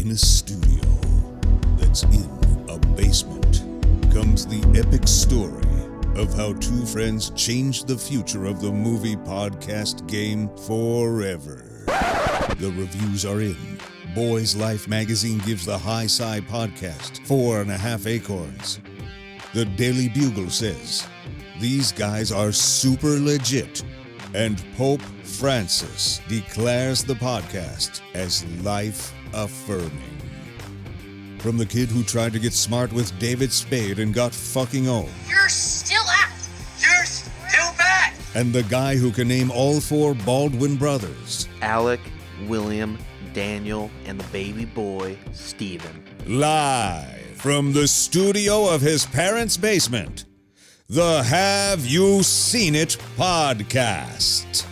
In a studio that's in a basement comes the epic story of how two friends changed the future of the movie podcast game forever. The reviews are in. Boys Life magazine gives the High Sci podcast 4.5 acorns. The Daily Bugle says, these guys are super legit. And Pope Francis declares the podcast as life-affirming. From the kid who tried to get smart with David Spade and got fucking old. You're still act. You're still bad. And the guy who can name all four Baldwin brothers. Alec, William, Daniel, and the baby boy, Stephen. Live from the studio of his parents' basement. The Have You Seen It podcast.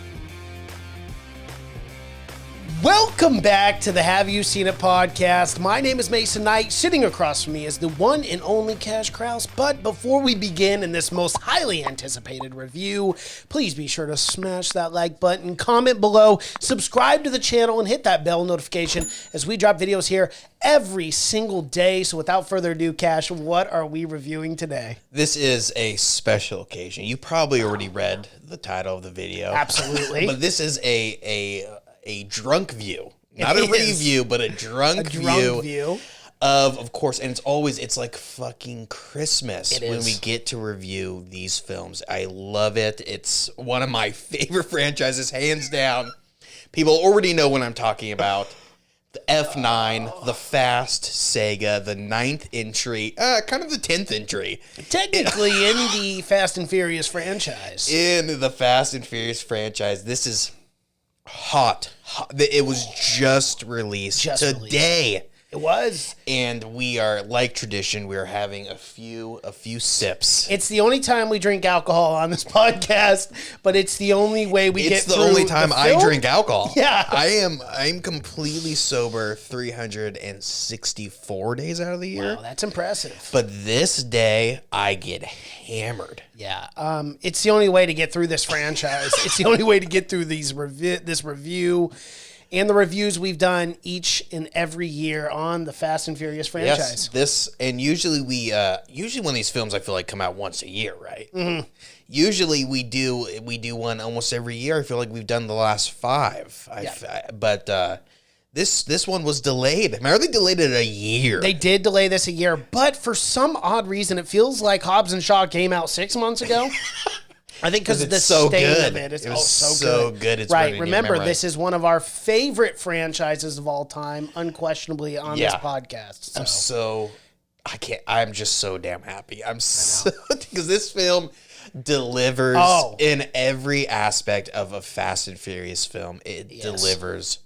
Welcome back to the Have You Seen It podcast. My name is Mason Knight. Sitting across from me is the one and only Cash Kraus. But before we begin in this most highly anticipated review, please be sure to smash that like button, comment below, subscribe to the channel, and hit that bell notification as we drop videos here every single day. So without further ado, Cash, what are we reviewing today? This is a special occasion. You probably already read the title of the video. Absolutely. But this is a drunk view. Not a review, but a drunk view. Of course, and it's like fucking Christmas when we get to review these films. I love it. It's one of my favorite franchises, hands down. People already know what I'm talking about. The F9, the Fast Saga, the 9th entry, kind of the 10th entry. Technically in the Fast and Furious franchise. In the Fast and Furious franchise, this is hot. It was just released today. It was. And we are, like tradition, we are having a few sips. It's the only time we drink alcohol on this podcast, but it's the only way we get through the only time I drink alcohol. Yeah. I'm completely sober 364 days out of the year. Wow, that's impressive. But this day, I get hammered. Yeah. It's the only way to get through this franchise. It's the only way to get through this review. And the reviews we've done each and every year on the Fast and Furious franchise. Yes, and usually when these films I feel like come out once a year, right? Mm-hmm. Usually we do one almost every year. I feel like we've done the last 5. But this one was delayed. Remember, they delayed it a year. They did delay this a year, but for some odd reason, it feels like Hobbs and Shaw came out 6 months ago. I think because the so state good. of it is it was so good. It's right. Remember, this is one of our favorite franchises of all time, unquestionably on this podcast. So. I'm just so damn happy. Because this film delivers in every aspect of a Fast and Furious film. It delivers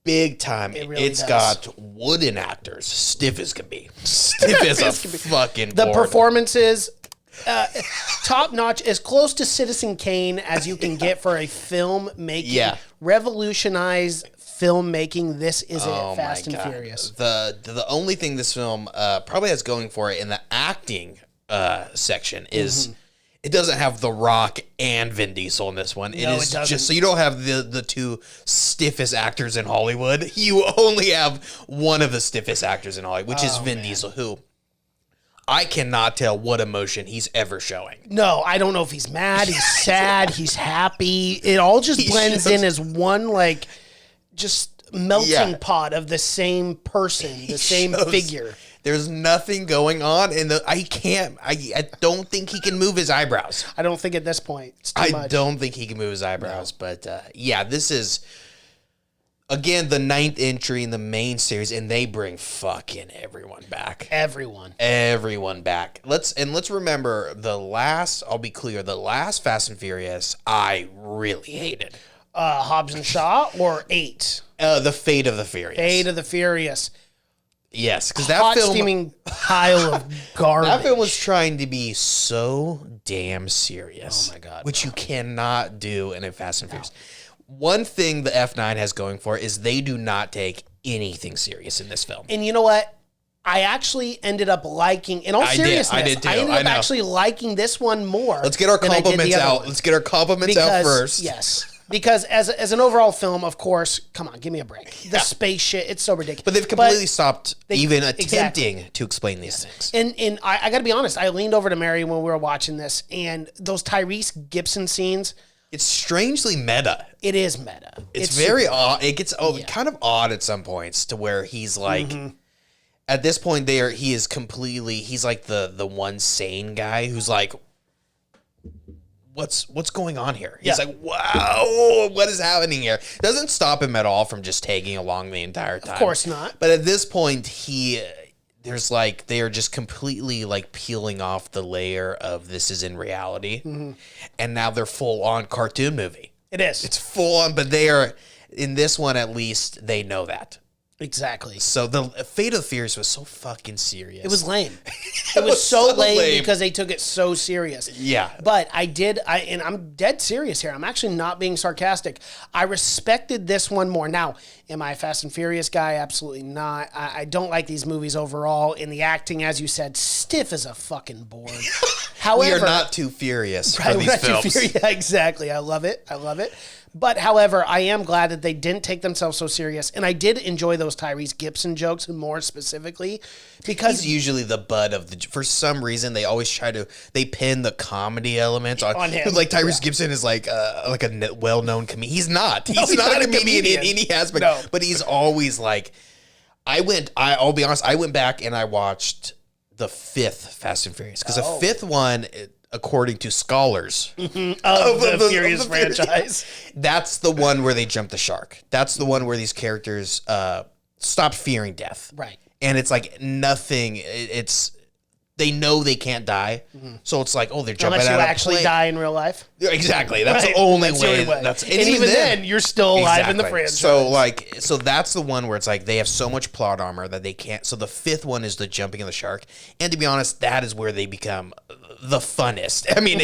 big time. It's got wooden actors, stiff as can be. Stiff as a fucking board. The performances. Top notch, as close to Citizen Kane as you can get for a film making revolutionized filmmaking. This is it, Fast and Furious. The only thing this film probably has going for it in the acting section is it doesn't have The Rock and Vin Diesel in this one. It doesn't. Just so you don't have the two stiffest actors in Hollywood. You only have one of the stiffest actors in Hollywood, which is Vin Diesel, who I cannot tell what emotion he's ever showing. No, I don't know if he's mad, he's sad, he's happy. It all just blends in as one, like, just melting pot of the same person, the same figure. There's nothing going on, and I don't think he can move his eyebrows. I don't think at this point. It's too much. I don't think he can move his eyebrows, but this is... Again, the 9th entry in the main series, and they bring fucking everyone back. Everyone back. Let's remember I'll be clear, the last Fast and Furious, I really hated. Hobbs and Shaw or 8? The Fate of the Furious. Fate of the Furious. Yes, because that film... steaming pile of garbage. That film was trying to be so damn serious. Oh my God. Which you cannot do in a Fast and Furious. One thing the F9 has going for it is they do not take anything serious in this film. And you know what? I actually ended up liking, in all seriousness, I did too. I ended up actually liking this one more. Let's get our compliments out. Let's get our compliments out first. Yes. Because as an overall film, of course, come on, give me a break. The space shit, it's so ridiculous. But they've completely stopped even attempting to explain these things. And I got to be honest, I leaned over to Mary when we were watching this, and those Tyrese Gibson scenes. It's strangely meta. It is meta. It's very odd. It gets kind of odd at some points to where he's like, at this point he is completely, he's like the one sane guy who's like, what's going on here? He's like, wow, what is happening here? Doesn't stop him at all from just tagging along the entire time. Of course not. But at this point, they are just completely like peeling off the layer of this is in reality. And now they're full on cartoon movie. It is. It's full on, but they are, in this one at least, they know that. Exactly. So the Fate of the Furious was so fucking serious. It was lame. It was so lame because they took it so serious. Yeah. But and I'm dead serious here. I'm actually not being sarcastic. I respected this one more. Now, am I a Fast and Furious guy? Absolutely not. I don't like these movies overall. In the acting, as you said, stiff as a fucking board. However, we are not too furious for these films. Yeah, exactly. I love it. But however, I am glad that they didn't take themselves so serious, and I did enjoy those Tyrese Gibson jokes more specifically because he's usually the butt of the. For some reason, they always they pin the comedy elements on him. Like Tyrese Gibson is like a well-known comedian. He's not. He's not a comedian in any aspect. No. But he's always like. I'll be honest. I went back and I watched the 5th Fast and Furious because the 5th one. According to scholars of the Furious franchise. That's the one where they jump the shark. That's the one where these characters stop fearing death. Right. And it's like nothing. They know they can't die. So it's like, they're jumping out of a plane. Unless you actually die in real life. Exactly. That's the only way. And even then, you're still alive in the franchise. So that's the one where it's like they have so much plot armor that they can't. So the 5th one is the jumping of the shark. And to be honest, that is where they become the funnest. I mean,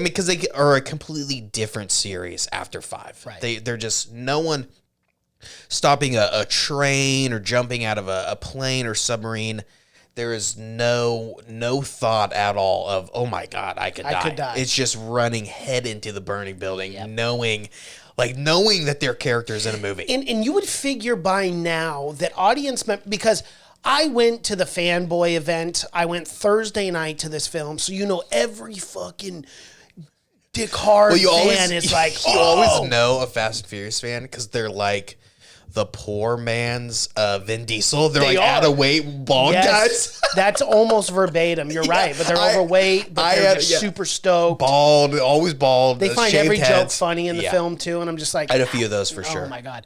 because they are a completely different series after 5. Right. They're just no one stopping a train or jumping out of a plane or submarine. There is no thought at all of, oh my God, I could die. It's just running head into the burning building, knowing that their character's in a movie. And you would figure by now that because I went to the fanboy event. I went Thursday night to this film, so every fucking dick hard fan is like, you always know a Fast and Furious fan because they're like the poor man's Vin Diesel. They're out of weight bald guys. That's almost verbatim. You're right, but they're overweight, but they're super stoked. Bald, always bald. They find every joke funny in the film too, and I'm just like, I had a few of those for sure. Oh my God.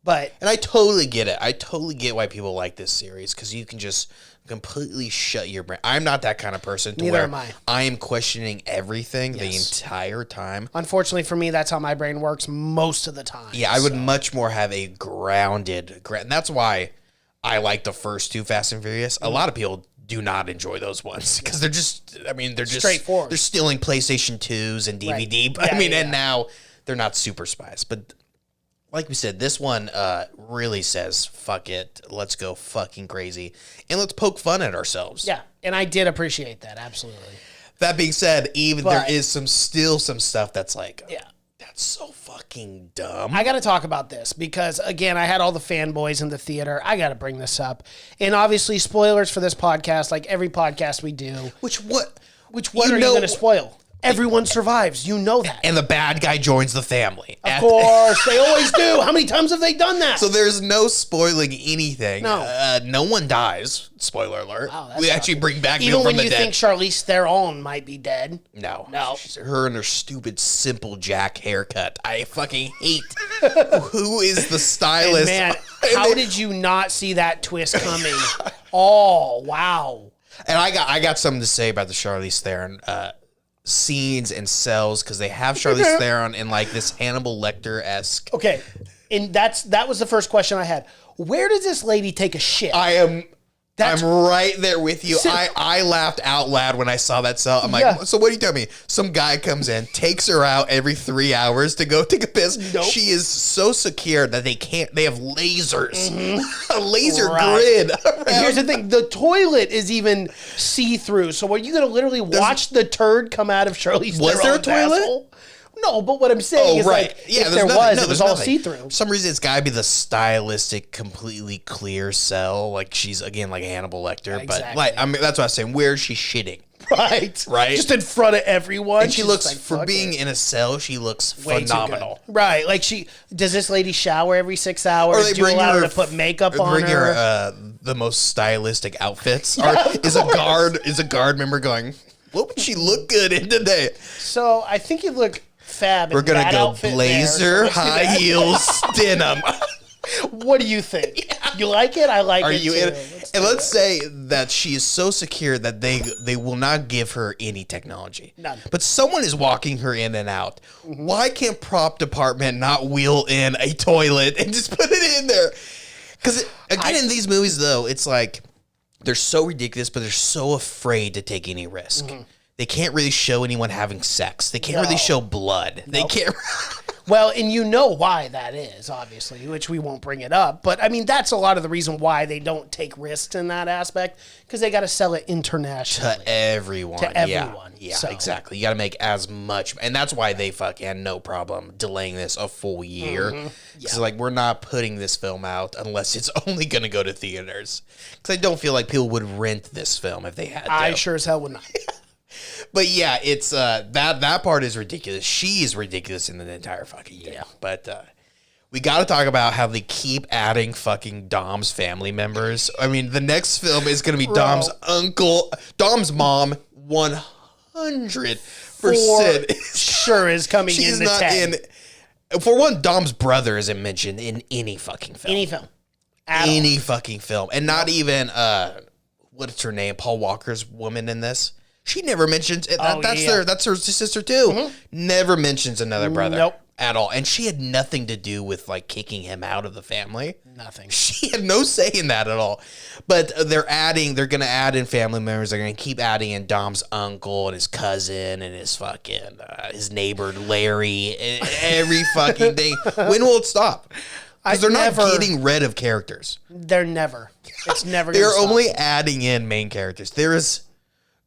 And I totally get it. I totally get why people like this series because you can just completely shut your brain. I'm not that kind of person. Neither am I. I am questioning everything the entire time. Unfortunately for me, that's how my brain works most of the time. Yeah, I would much more have a grounded. And that's why I like the first 2 Fast and Furious. A lot of people do not enjoy those ones because they're just straightforward. They're stealing PlayStation 2s and DVD. Right. And now they're not super spies, but. Like we said, this one really says, fuck it, let's go fucking crazy, and let's poke fun at ourselves. Yeah, and I did appreciate that, absolutely. That being said, there is still some stuff that's like, that's so fucking dumb. I got to talk about this because, again, I had all the fanboys in the theater. I got to bring this up. And obviously, spoilers for this podcast, like every podcast we do. Which one are you going to spoil? Everyone survives. You know that. And the bad guy joins the family. Of course. They always do. How many times have they done that? So there's no spoiling anything. No. No one dies. Spoiler alert. Wow, we actually bring back people from the dead. Even when you think Charlize Theron might be dead. No. Her and her stupid simple Jack haircut. I fucking hate who is the stylist. And man, how did you not see that twist coming? Oh, wow. And I got something to say about the Charlize Theron scenes and cells because they have Charlize Theron in like this Hannibal Lecter-esque. Okay, and that was the first question I had. Where does this lady take a shit? I'm right there with you. I laughed out loud when I saw that cell. I'm like, so what are you telling me? Some guy comes in, takes her out every 3 hours to go take a piss. Nope. She is so secure that they have lasers. A laser grid. And here's the thing. The toilet is even see-through. So are you going to literally watch the turd come out of Charlize Theron's Was there a toilet? asshole? No, but what I'm saying is like, if there was, it was all see-through. For some reason, it's got to be the stylistic, completely clear cell. Like she's again like Hannibal Lecter, Exactly. but like I mean that's what I was saying. Where is she shitting? Right. Just in front of everyone. And she looks, like, for being in a cell, she looks way phenomenal. Right. Like does this lady shower every 6 hours? Or they bring her to put makeup on bring her. The most stylistic outfits. Yeah, Is a guard member going, what would she look good in today? So I think you look fab. We're going to go blazer, there, high heels, denim. What do you think? Yeah. You like it? I like it too. Let's say that she is so secure that they will not give her any technology. None. But someone is walking her in and out. Mm-hmm. Why can't prop department not wheel in a toilet and just put it in there? Because again, in these movies though, it's like they're so ridiculous, but they're so afraid to take any risk. Mm-hmm. They can't really show anyone having sex. They can't really show blood. Nope. They can't. Well, and you know why that is, obviously, which we won't bring it up. But, I mean, that's a lot of the reason why they don't take risks in that aspect, because they got to sell it internationally. To everyone. Yeah, so. Exactly. You got to make as much. And that's why they fucking had no problem delaying this a full year. Because, like, we're not putting this film out unless it's only going to go to theaters. Because I don't feel like people would rent this film if they had to. I sure as hell would not. But yeah, it's that part is ridiculous. She is ridiculous in the entire fucking thing. Yeah. But we got to talk about how they keep adding fucking Dom's family members. I mean, the next film is going to be Dom's uncle, Dom's mom, 100% sure is coming She's in the not 10. For one, Dom's brother isn't mentioned in any fucking film. Any film. Any fucking film. And not even, what's her name? Paul Walker's woman in this. She never mentions it. That's her sister too. Mm-hmm. Never mentions another brother at all. And she had nothing to do with like kicking him out of the family. Nothing. She had no say in that at all. But they're going to add in family members. They're going to keep adding in Dom's uncle and his cousin and his fucking, his neighbor Larry. Every fucking thing. When will it stop? Because they're not getting rid of characters. It's never They're only adding in main characters. There is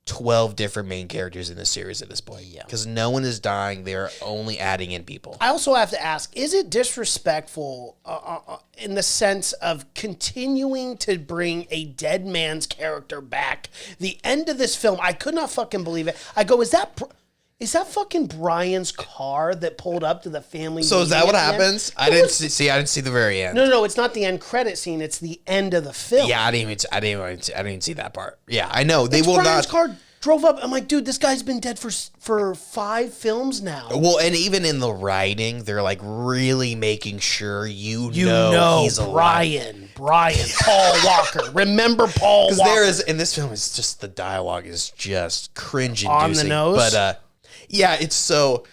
12 different main characters in the series at this point. Yeah. Because no one is dying. They're only adding in people. I also have to ask, is it disrespectful in the sense of continuing to bring a dead man's character back? The end of this film, I could not fucking believe it. I go, is that fucking Brian's car that pulled up to the family? So is that what happens? I didn't see the very end. No, it's not the end credit scene. It's the end of the film. Yeah, I didn't even see that part. Yeah, I know they will Brian's not. car drove up. I'm like, dude, this guy's been dead for 5 films now. Well, and even in the writing, they're like really making sure you know he's Brian, Paul Walker. Remember Paul Walker? Because in this film, it's just the dialogue is just cringe-inducing. On the nose, but yeah, it's so.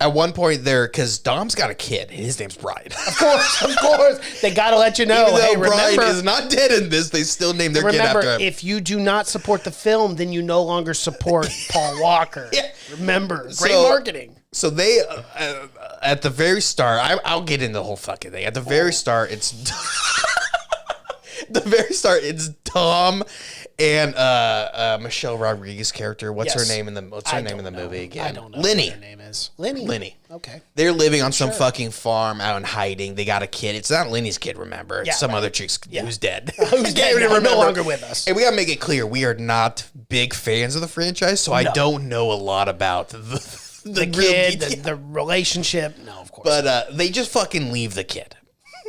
At one point there, because Dom's got a kid, and his name's Brian. Of course. They got to let you know. Even though Brian is not dead in this, they still name their kid after him. Remember, if you do not support the film, then you no longer support Paul Walker. Yeah. Remember, great marketing. So they, at the very start, I'll get into the whole fucking thing. At the very start, it's Tom and Michelle Rodriguez's character. What's her name in the movie again? I don't know Lenny. What her name is Lenny. Okay. They're living on some fucking farm out in hiding. They got a kid. It's not Lenny's kid, remember? It's some other chick's who's dead. Who's dead? No longer with us. And we gotta make it clear, we are not big fans of the franchise, so I don't know a lot about the kid, the relationship. No, of course. But they just fucking leave the kid.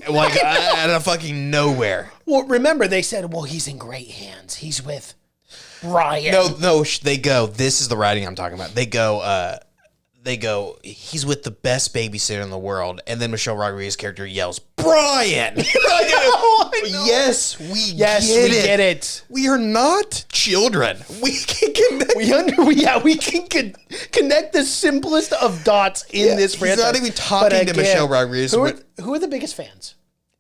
Like, out of fucking nowhere. Well, remember, they said, well, he's in great hands. He's with Brian. No, they go, this is the writing I'm talking about. They go, he's with the best babysitter in the world. And then Michelle Rodriguez's character yells, Brian! Yes, we get it. We are not children. We can connect. We can connect the simplest of dots in this franchise. He's not even talking to Michelle Rodriguez. Who are the biggest fans?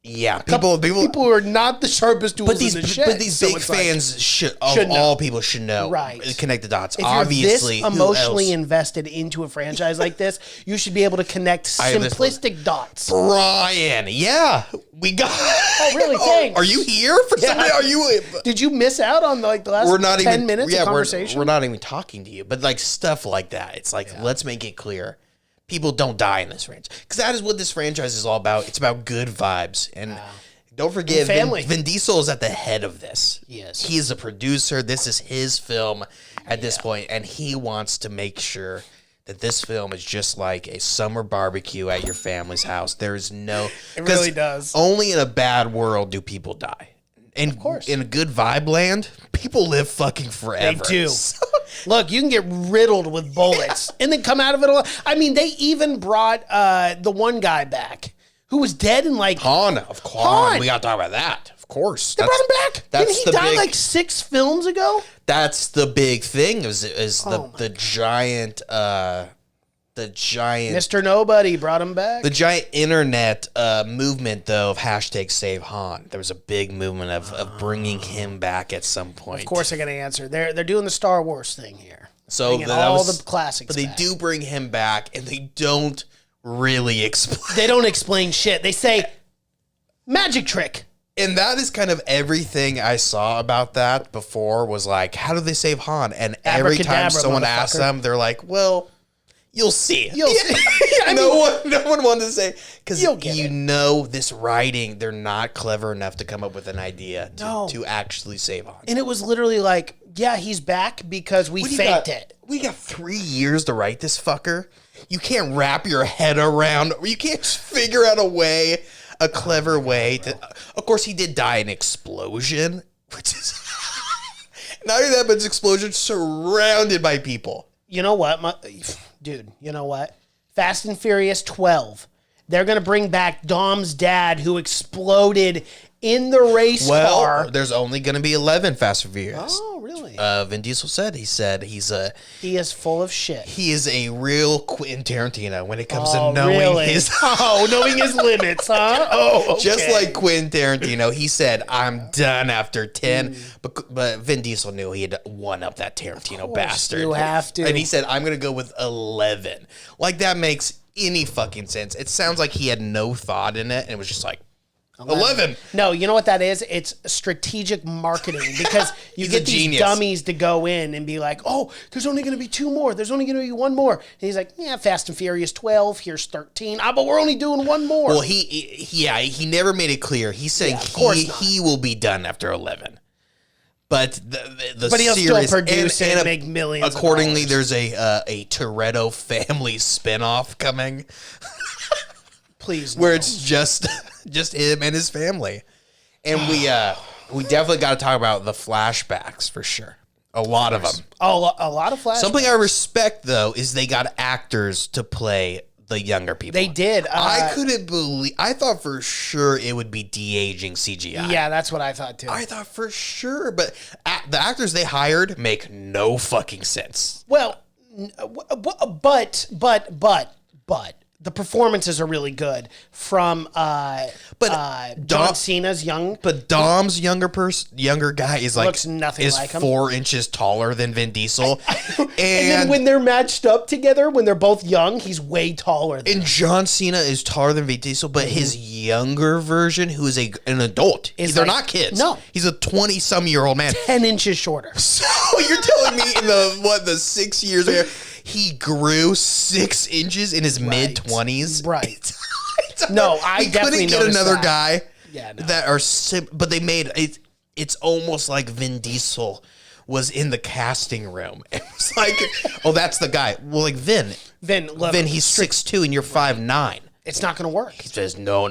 Yeah, people who are not the sharpest tools in the shed. But these big fans should all people should know. Right. Connect the dots. If Obviously, you're this emotionally invested into a franchise like this, you should be able to connect simplistic dots. Brian, yeah, we got. Oh, really? Thanks. Are you here for somebody? Are you? Did you miss out on the last 10 minutes of conversation? We're not even talking to you, but like stuff like that. It's like let's make it clear. people don't die in this franchise. Because that is what this franchise is all about. It's about good vibes. And don't forget, Vin Diesel is at the head of this. Yes. He is a producer. This is his film at this point, and he wants to make sure that this film is just like a summer barbecue at your family's house. There's no... It really does. Only in a bad world do people die. And of course. In a good vibe land, people live fucking forever. They do. Look, you can get riddled with bullets and then come out of it alive. I mean, they even brought the one guy back who was dead in like... Han. We got to talk about that. Of course. They brought him back. Didn't he die like 6 films ago? That's the big thing. The giant... The giant... Mr. Nobody brought him back. The giant internet movement, though, of hashtag Save Han. There was a big movement of bringing him back at some point. Of course they're going to answer. They're doing the Star Wars thing here. So the classics But they do bring him back, and they don't really explain. They don't explain shit. They say, magic trick. And that is kind of everything I saw about that before was like, how do they save Han? And every time someone asks them, they're like, well... You'll see. You'll see. No one wanted to say, because you know this writing, they're not clever enough to come up with an idea to actually save Han. And it was literally like, yeah, he's back because we faked it. We got 3 years to write this fucker. You can't wrap your head around, you can't figure out a clever way to. Of course, he did die in an explosion, which is not only that, but it's an explosion surrounded by people. You know what, dude? You know what? Fast and Furious 12. They're gonna bring back Dom's dad, who exploded in the race car. There's only gonna be 11 Fast and Furious. Oh, really? Vin Diesel said he is full of shit. He is a real Quentin Tarantino when it comes to knowing knowing his limits, huh? Oh, okay. Just like Quentin Tarantino, he said, "I'm done after 10." But Vin Diesel knew he had one up that Tarantino bastard. You have to. And he said, "I'm gonna go with 11." Like that makes any fucking sense. It sounds like he had no thought in it, and it was just like 11. No, you know what that is? It's strategic marketing because you get these dummies to go in and be like, oh, there's only going to be 2 more. There's only going to be 1 more. And he's like, yeah, Fast and Furious 12. Here's 13. But we're only doing 1 more. Well, he never made it clear. He's saying he will be done after 11. But but he'll still produce and make millions. Accordingly, there's a Toretto family spinoff coming. Please, where it's just him and his family, and we definitely got to talk about the flashbacks for sure. A lot of them. A lot of flashbacks. Something I respect though is they got actors to play the younger people. They did. I couldn't believe. I thought for sure it would be de-aging CGI. Yeah, that's what I thought too. I thought for sure, but the actors they hired make no fucking sense. Well, but the performances are really good from John Cena's young. But Dom's younger guy is like looks nothing like him. 4 inches taller than Vin Diesel. And then when they're matched up together, when they're both young, he's way taller than him. John Cena is taller than Vin Diesel, but his younger version, who is an adult, they're not kids. No. He's a 20-some-year-old man. 10 inches shorter. So you're telling me in the 6 years ago, he grew 6 inches in his mid-20s. Right. No, I definitely couldn't get another that. guy. Yeah, no. That are but they made it. It's almost like Vin Diesel was in the casting room. It was like, oh, that's the guy. Well, like Vin, he's 6'2" and you're 5'9". It's not going to work. He says, no.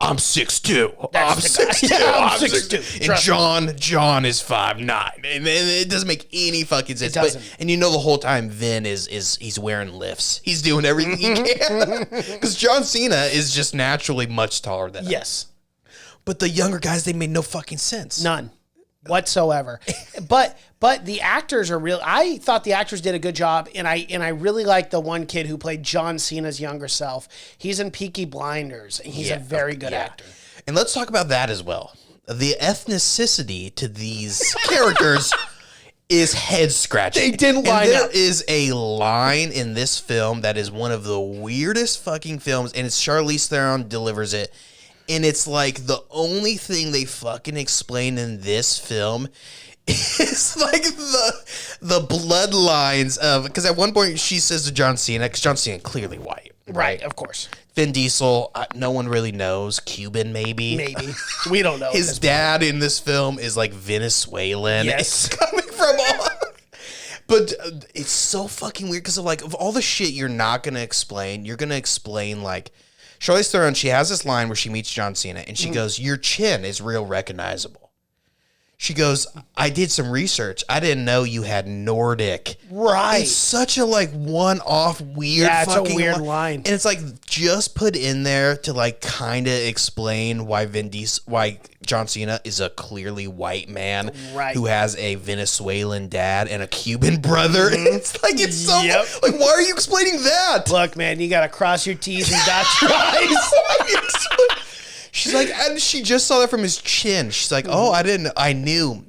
I'm 6'2". I'm 6'2". I'm 6'2". And John is 5'9". And it doesn't make any fucking sense. It doesn't. And you know the whole time Vin is he's wearing lifts. He's doing everything he can. Because John Cena is just naturally much taller than him. Yes. But the younger guys, they made no fucking sense. None. Whatsoever. But the actors are real. I thought the actors did a good job, and I really like the one kid who played John Cena's younger self. He's in Peaky Blinders, and he's a very good actor. And let's talk about that as well. The ethnicity to these characters is head scratching. They didn't line up. There up. is a line in this film that is one of the weirdest fucking films, and it's Charlize Theron delivers it. And it's like the only thing they fucking explain in this film is like the bloodlines of, because at one point she says to John Cena, because John Cena clearly white, Right, of course. Vin Diesel, no one really knows, Cuban maybe. We don't know. His dad in this film is like Venezuelan. Yes. It's coming from all. But it's so fucking weird because of all the shit you're not gonna explain, you're gonna explain like Charlize Theron. She has this line where she meets John Cena and she goes, "Your chin is real recognizable." She goes, "I did some research. I didn't know you had Nordic." Right. It's such a like one-off weird. Yeah, it's fucking a weird line. and it's like just put in there to like kind of explain why why John Cena is a clearly white man who has a Venezuelan dad and a Cuban brother. It's like it's so like, why are you explaining that? Look, man, you gotta cross your T's and dot your I's. She's like, and she just saw that from his chin. She's like, oh, I knew.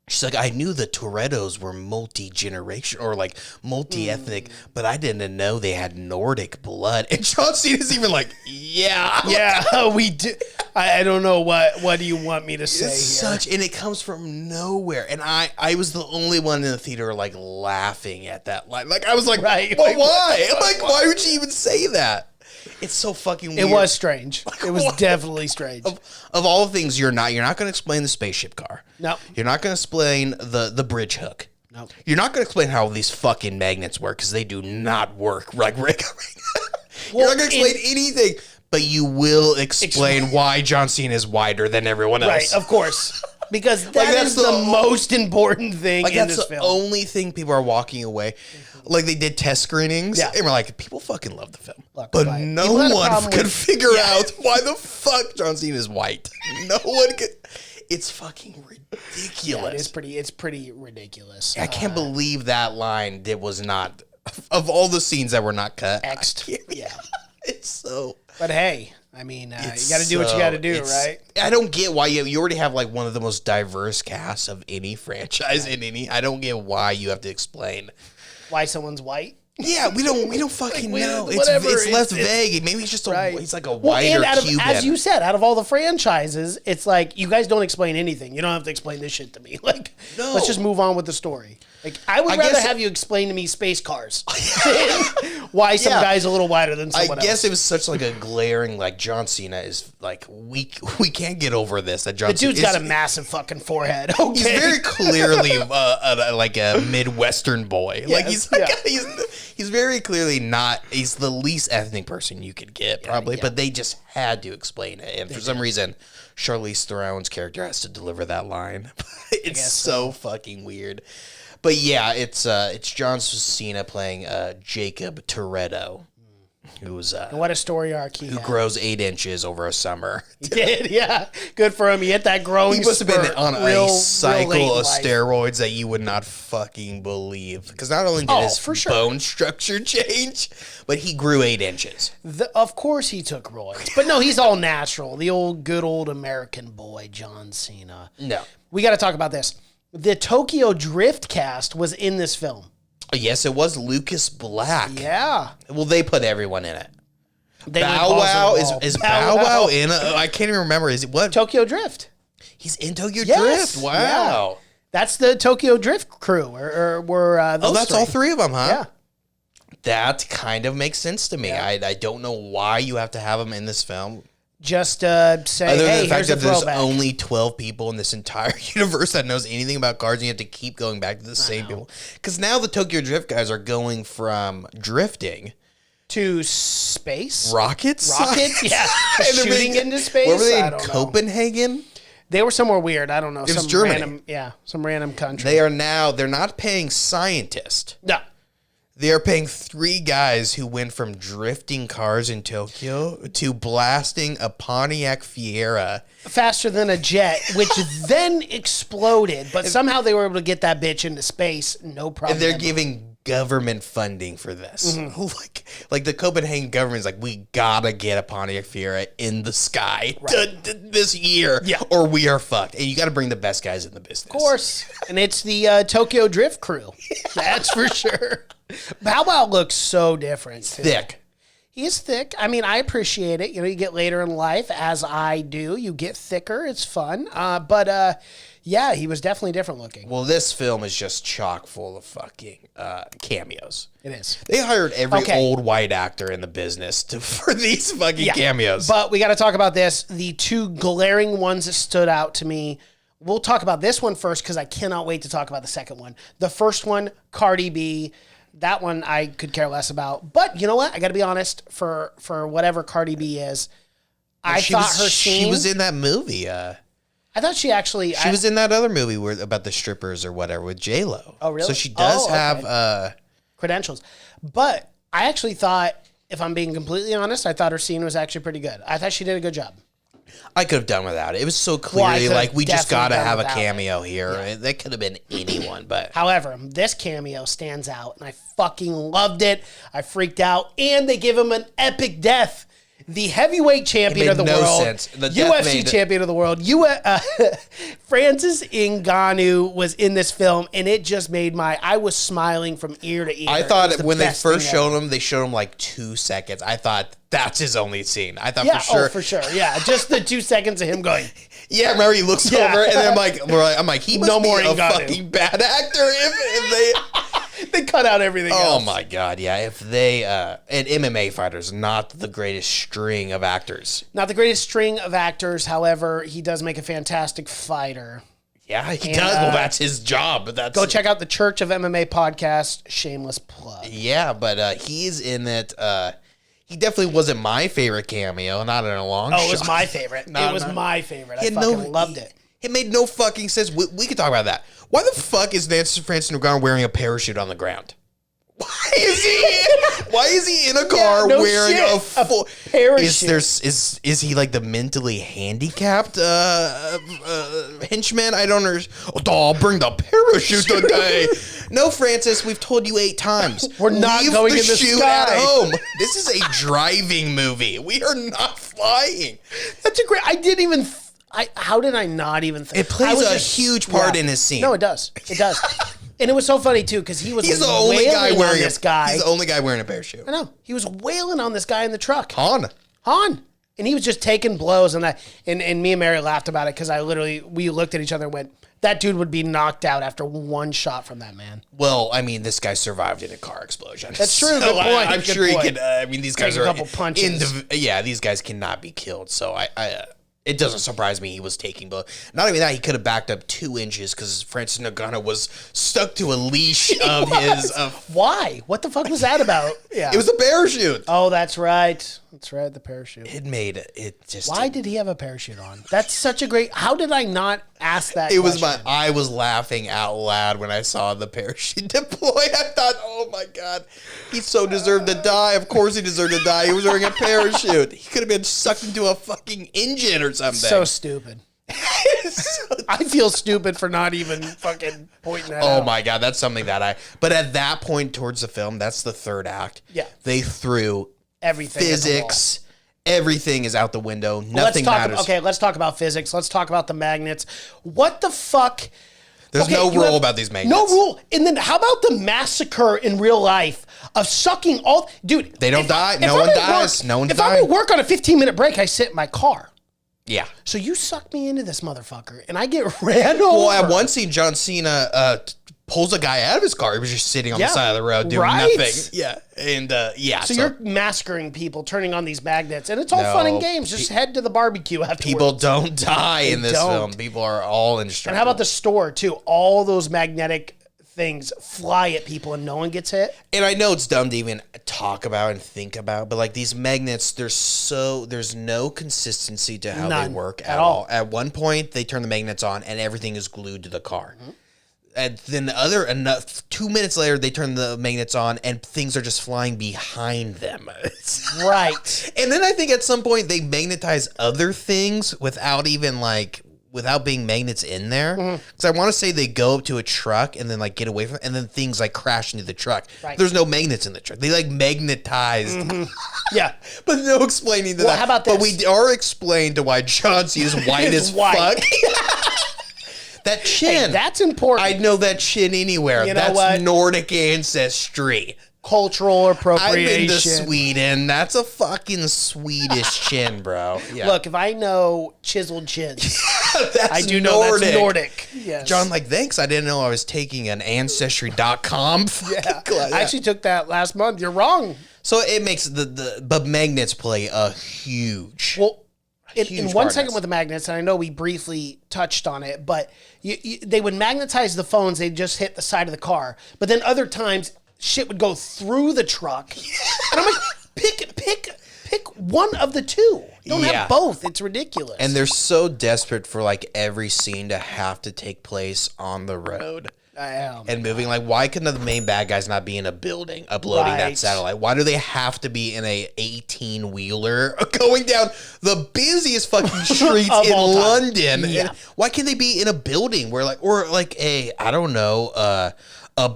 She's like, I knew the Torettos were multi-generation or like multi-ethnic, but I didn't know they had Nordic blood. And John Cena's even like, yeah, we do. I don't know what do you want me to say here? And it comes from nowhere. And I was the only one in the theater like laughing at that line. Like I was like, right, well, why? Like, why would you even say that? It's so fucking weird. It was strange. It was definitely strange. Of all the things, you're not going to explain the spaceship car. No. You're not going to explain the bridge hook. No. You're not going to explain how these fucking magnets work because they do not work. Like, you're not going to explain anything, but you will explain why John Cena is wider than everyone else. Right, of course. Because that's the most important thing in this film. That's the only thing people are walking away. Like, they did test screenings, and we're like, people fucking love the film. But no one could figure out why the fuck John Cena is white. No one could. It's fucking ridiculous. Yeah, it's pretty ridiculous. I can't believe that line was not, of all the scenes that were not cut. Yeah. It's so. But hey, I mean, you got to do what you got to do, right? I don't get why you already have like one of the most diverse casts of any franchise in any. I don't get why you have to explain why someone's white. Yeah, we don't fucking know. It's less vague. Maybe he's just he's like a whiter Cuban. As you said, out of all the franchises, it's like you guys don't explain anything. You don't have to explain this shit to me. Like, let's just move on with the story. Like, I would rather have you explain to me space cars than why some guy's a little wider than someone else. I guess it was such like a glaring, like John Cena is like, we can't get over this. That John Cena, the dude's got a massive fucking forehead. Okay. He's very clearly like a Midwestern boy. Like he's very clearly not. He's the least ethnic person you could get probably, but they just had to explain it, and for some reason, Charlize Theron's character has to deliver that line. It's so fucking weird. But yeah, it's John Cena playing Jacob Toretto, who's and what a story arc he had. Grows 8 inches over a summer. He did, yeah. Good for him. He hit that growing. He must have been on a cycle of steroids that you would not fucking believe. Because not only did his bone structure change, but he grew 8 inches. Of course he took roids, but no, he's all natural. The good old American boy, John Cena. No, we got to talk about this. The Tokyo Drift cast was in this film. Yes, it was Lucas Black. Yeah. Well, they put everyone in it. Bow Wow is Bow Wow in it? I can't even remember. Is it what? Tokyo Drift. He's in Tokyo Drift. Wow. Yeah. That's the Tokyo Drift crew. That's all 3 of them, huh? Yeah. That kind of makes sense to me. Yeah. I don't know why you have to have them in this film. Just say, other than the fact that there's only 12 people in this entire universe that knows anything about cars, and you have to keep going back to the same people. Because now the Tokyo Drift guys are going from drifting to space. Rockets? Yeah. Shooting into space. Where were they in Copenhagen? They were somewhere weird. I don't know. It was Germany. Some random country. They're not paying scientists. No. They are paying 3 guys who went from drifting cars in Tokyo to blasting a Pontiac Fiera. Faster than a jet, which then exploded. But somehow they were able to get that bitch into space. No problem. And they're giving government funding for this. Mm-hmm. Like the Copenhagen government's like, we gotta get a Pontiac Fiera in the sky this year, or we are fucked. And you gotta bring the best guys in the business. Of course. And it's the Tokyo Drift crew. That's for sure. Bow Wow looks so different. Thick. He is thick. I mean, I appreciate it. You get later in life, as I do. You get thicker. It's fun. But yeah, he was definitely different looking. Well, this film is just chock full of fucking cameos. It is. They hired every old white actor in the business for these fucking cameos. But we got to talk about this. The two glaring ones that stood out to me. We'll talk about this one first because I cannot wait to talk about the second one. The first one, Cardi B. That one I could care less about. But you know what? I got to be honest. For whatever Cardi B is, I thought her scene... She was in that movie. I thought she actually... She was in that other movie about the strippers or whatever with J-Lo. Oh, really? So she does have... credentials. But I actually thought, if I'm being completely honest, I thought her scene was actually pretty good. I thought she did a good job. I could have done without it. It was so clearly we just got to have a cameo here. Yeah. That could have been anyone, but... However, this cameo stands out, and I fucking loved it. I freaked out, and they give him an epic death. The heavyweight champion of the world, UFC champion of the world, Francis Ngannou was in this film, and it just made I was smiling from ear to ear. I thought when they first showed him, they showed him like 2 seconds. I thought that's his only scene. I thought for sure. Yeah, just the 2 seconds of him going. Yeah, remember he looks over, and then I'm like, he must be a fucking bad actor if they. They cut out everything else. Oh my God, yeah. If they, and MMA fighters, not the greatest string of actors. Not the greatest string of actors, however, he does make a fantastic fighter. Yeah, he does. Well, that's his job. Go check out the Church of MMA podcast, shameless plug. Yeah, but he's in it. He definitely wasn't my favorite cameo, not in a long shot. Oh, it was my favorite. My favorite. I fucking loved it. It made no fucking sense. We could talk about that. Why the fuck is Francis Ngannou wearing a parachute on the ground? Why is he in a car wearing a full parachute? Is he like the mentally handicapped henchman? I don't understand. Oh, I'll bring the parachute today. No, Francis, we've told you 8 times. We're not going in the sky. At home. This is a driving movie. We are not flying. That's a great. I didn't even. How did I not even think? It plays a huge part in his scene. No, it does. It does. And it was so funny, too, because he was He's the only guy wearing this guy. He's the only guy wearing a parachute. I know. He was wailing on this guy in the truck. Han. And he was just taking blows. And me and Mary laughed about it because we looked at each other and went, that dude would be knocked out after one shot from that man. Well, I mean, this guy survived in a car explosion. That's true. Good point. I'm sure he could. I mean, these guys are a couple punches. These guys cannot be killed. So it doesn't surprise me he was taking blows. Not only that, he could have backed up 2 inches because Francis Ngannou was stuck to a leash of his. Why? What the fuck was that about? Yeah, it was a parachute. Oh, that's right. That's right. The parachute. It made it just. Why did he have a parachute on? That's such a great. How did I not ask that? I was laughing out loud when I saw the parachute deploy. I thought, oh my God, he so deserved to die. Of course he deserved to die. He was wearing a parachute. He could have been sucked into a fucking engine or something. So stupid. I feel stupid for not even fucking pointing that out. Oh my God, that's something that But at that point towards the film, that's the third act. Yeah. They threw everything. Physics. Everything is out the window. Nothing matters. Let's talk about physics. Let's talk about the magnets. What the fuck? There's no rule about these magnets. No rule. And then how about the massacre in real life of sucking all... Dude. They don't die. No one dies. No one's dying. If I'm at work on a 15-minute break, I sit in my car. Yeah. So you suck me into this motherfucker, and I get ran over. Well, at one scene, John Cena pulls a guy out of his car. He was just sitting on the side of the road doing nothing. Yeah. And So you're massacring people, turning on these magnets, and it's all fun and games. Just head to the barbecue afterwards. People don't die in this film. People are all indestructible. And how about the store, too? All those magnetic things fly at people and no one gets hit. And I know it's dumb to even talk about and think about, but like these magnets, there's no consistency to how they work at all. At one point, they turn the magnets on and everything is glued to the car. Mm-hmm. And then 2 minutes later, they turn the magnets on and things are just flying behind them. Right. And then I think at some point they magnetize other things without being magnets in there. Because I want to say they go up to a truck and then like get away from it, and then things like crash into the truck. Right. There's no magnets in the truck. They like magnetized. Mm-hmm. Yeah. But no explaining to that. How about this? But we are explained to why John C is white as fuck. That chin. Hey, that's important. I'd know that chin anywhere. You know that's what? Nordic ancestry. cultural appropriation. I've been to Sweden. That's a fucking Swedish chin, bro. Yeah. Look, if I know chiseled chins, that's I do know that's Nordic. Yes. John, like, thanks. I didn't know I was taking an Ancestry.com. Yeah. I actually took that last month. You're wrong. So it makes but magnets play a huge. Well, in 1 second with the magnets, and I know we briefly touched on it, but they would magnetize the phones. They'd just hit the side of the car. But then other times, shit would go through the truck. And I'm like, pick one of the two. Don't have both. It's ridiculous. And they're so desperate for like every scene to have to take place on the road. And moving, like, why couldn't the main bad guys not be in a building uploading that satellite? Why do they have to be in a 18-wheeler going down the busiest fucking streets in London? Yeah. And why can't they be in a building where, like, or like a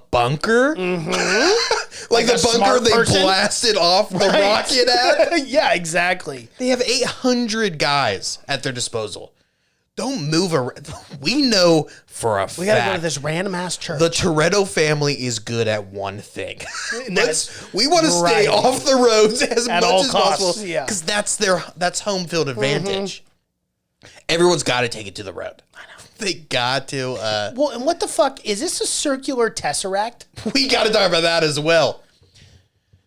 bunker? Mm-hmm. like the bunker they blasted off the rocket at? Yeah, exactly. They have 800 guys at their disposal. Don't move around. We know for a fact. We gotta go to this random ass church. The Toretto family is good at one thing. We want to stay off the roads as much as possible. Yeah. Because that's home field advantage. Everyone's got to take it to the road. I know. They got to. Well, and what the fuck? Is this a circular tesseract? We got to talk about that as well.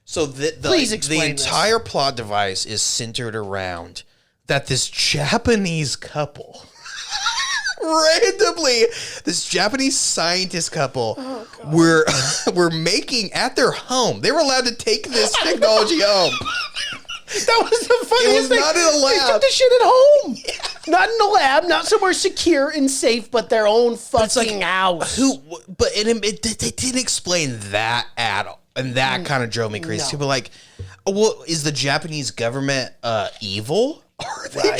So Please explain the entire plot device is centered around that this Japanese couple... randomly, this Japanese scientist couple were making at their home. They were allowed to take this technology home. That was the funniest thing. It was not in a lab. They took the shit at home. Yeah. Not in a lab, not somewhere secure and safe, but their own fucking house. They didn't explain that at all. And that kind of drove me crazy. People were like, well, is the Japanese government evil? Are they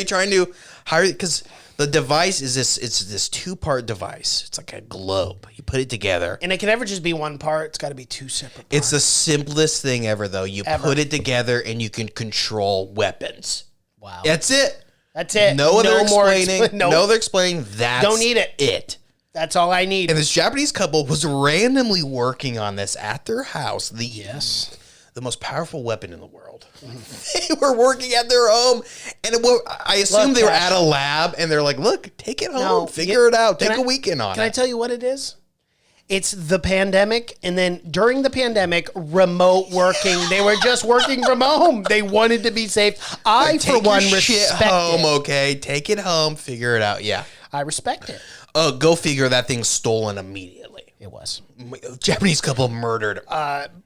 trying to hire? Because the device is this 2-part device. It's like a globe. You put it together. And it can never just be one part. It's got to be 2 separate parts. It's the simplest thing ever, though. You put it together and you can control weapons. Wow. That's it. No other explaining. No other explaining. Don't need it. That's all I need. And this Japanese couple was randomly working on this at their house. The most powerful weapon in the world. They were working at their home, and I assume they were at a lab, and they're like, look, take it home, figure it out, take a weekend on it. Can I tell you what it is? It's the pandemic, and then during the pandemic, remote working. They were just working from home. They wanted to be safe. For one, respect home, it. Okay? Take it home, figure it out. Yeah. I respect it. Go figure that thing's stolen immediately. It was. Japanese couple murdered.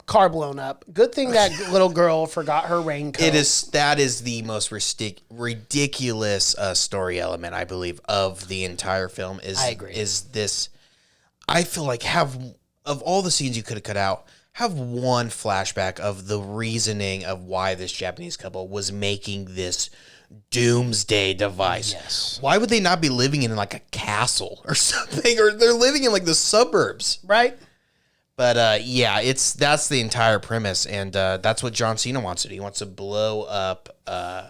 Car blown up. Good thing that little girl forgot her raincoat. That is the most ridiculous story element, I believe, of the entire film. I agree. Is this? I feel like of all the scenes you could have cut out, have one flashback of the reasoning of why this Japanese couple was making this doomsday device. Yes. Why would they not be living in like a castle or something? Or they're living in like the suburbs. Right. But that's the entire premise. And that's what John Cena wants to do. He wants to blow up the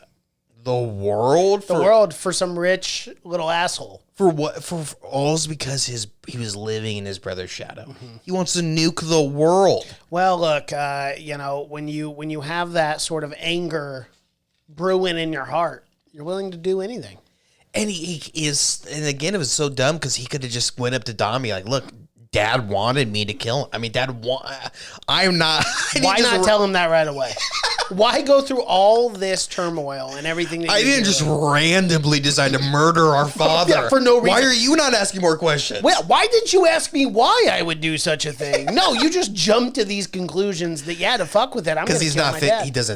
world. For some rich little asshole. For what? For all's because he was living in his brother's shadow. Mm-hmm. He wants to nuke the world. Well, look, when you have that sort of anger brewing in your heart, you're willing to do anything. And he is, and again, it was so dumb because he could have just went up to Dami like, look, Dad wanted me to kill him. I mean, I'm not. Why not tell him that right away? Why go through all this turmoil and everything? I didn't just randomly decide to murder our father for no reason. Why are you not asking more questions? Well, why didn't you ask me why I would do such a thing? No, you just jumped to these conclusions that to fuck with it. I'm because he's not.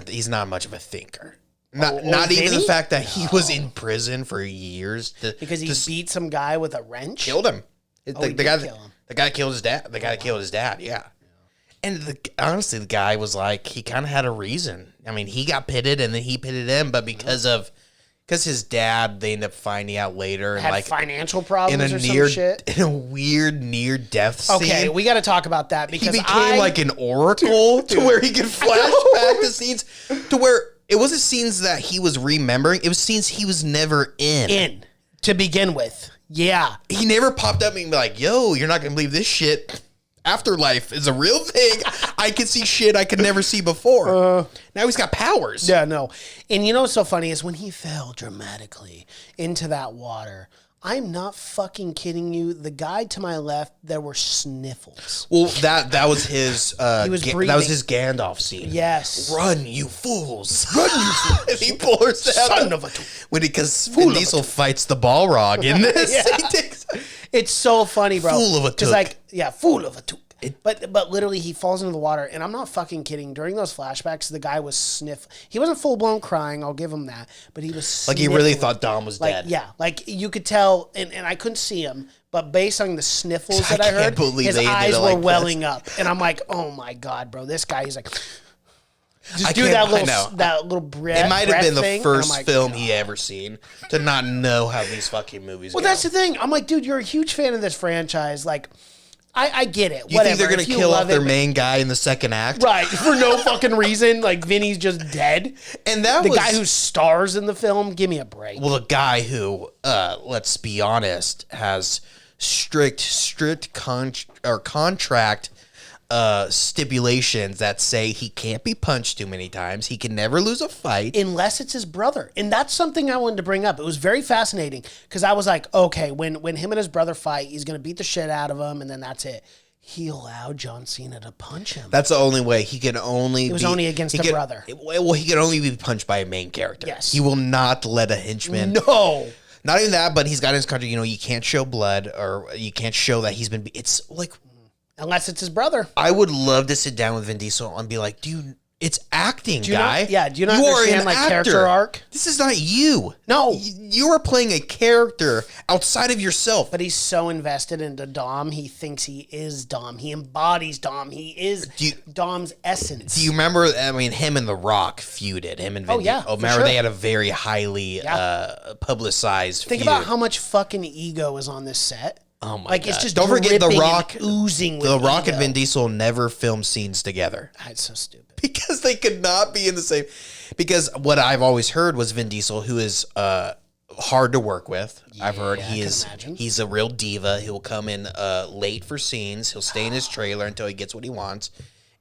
He's not much of a thinker. Not even the fact that he was in prison for years because he beat some guy with a wrench. Killed him. The guy kill him. The guy killed his dad. The guy killed his dad. Yeah. And honestly, the guy was like, he kind of had a reason. I mean, he got pitted and then he pitted him, but because his dad, they ended up finding out later. Had financial problems or some shit. In a weird near-death scene. Okay, we got to talk about that because he became like an oracle to where he could flash back to scenes to where it wasn't scenes that he was remembering. It was scenes he was never in. To begin with. Yeah. He never popped up and be like, yo, you're not going to believe this shit. afterlife is a real thing. I can see shit I could never see before. Now he's got powers. Yeah, no. And you know what's so funny is when he fell dramatically into that water, I'm not fucking kidding you. The guy to my left, there were sniffles. Well, that was his. He was breathing. That was his Gandalf scene. Yes. Run, you fools! Run, you fools! And he pours that Son of a because Vin Diesel fights the Balrog in this. Yeah. It's so funny, bro. Fool of a took. Like, yeah, fool of a took. But literally, he falls into the water, and I'm not fucking kidding. During those flashbacks, the guy was He wasn't full blown crying. I'll give him that. But he was like he really thought Dom was like, dead. Yeah, like you could tell, and I couldn't see him, but based on the sniffles that I heard, his eyes were like welling up, and I'm like, oh my god, bro, this guy. He's like, just do that little breath. It might have been the thing, first like, film he ever seen to not know how these fucking movies. Well, go. that's the thing. I'm like, dude, you're a huge fan of this franchise, like. I get it. You think they're going to kill off their main guy in the second act? Right. For no fucking reason. Like, Vinny's just dead. And that the guy who stars in the film, give me a break. Well, the guy who, let's be honest, has strict contract stipulations that say he can't be punched too many times. He can never lose a fight. Unless it's his brother. And that's something I wanted to bring up. It was very fascinating because I was like, okay, when him and his brother fight, he's going to beat the shit out of him and then that's it. He allowed John Cena to punch him. That's the only way. He can only It was only against a brother. Well, he can only be punched by a main character. Yes. He will not let a henchman. No. Not even that, but he's got in his country, you can't show blood or you can't show that he's been... It's like... Unless it's his brother. I would love to sit down with Vin Diesel and be like, dude, it's acting, guy. Do you not understand like actor. character arc? This is not you. No. You are playing a character outside of yourself. But he's so invested into Dom, he thinks he is Dom. He embodies Dom. He is Dom's essence. Do you remember, him and The Rock feuded, him and Vin Diesel. Oh, remember they had a very highly publicized feud. Think about how much fucking ego is on this set. Oh my god! It's just don't forget The Rock oozing with The Rock ego. and Vin Diesel never filmed scenes together. That's so stupid. Because they could not be in the same. Because what I've always heard was Vin Diesel, who is hard to work with. I've heard he's a real diva. He'll come in late for scenes. He'll stay in his trailer until he gets what he wants.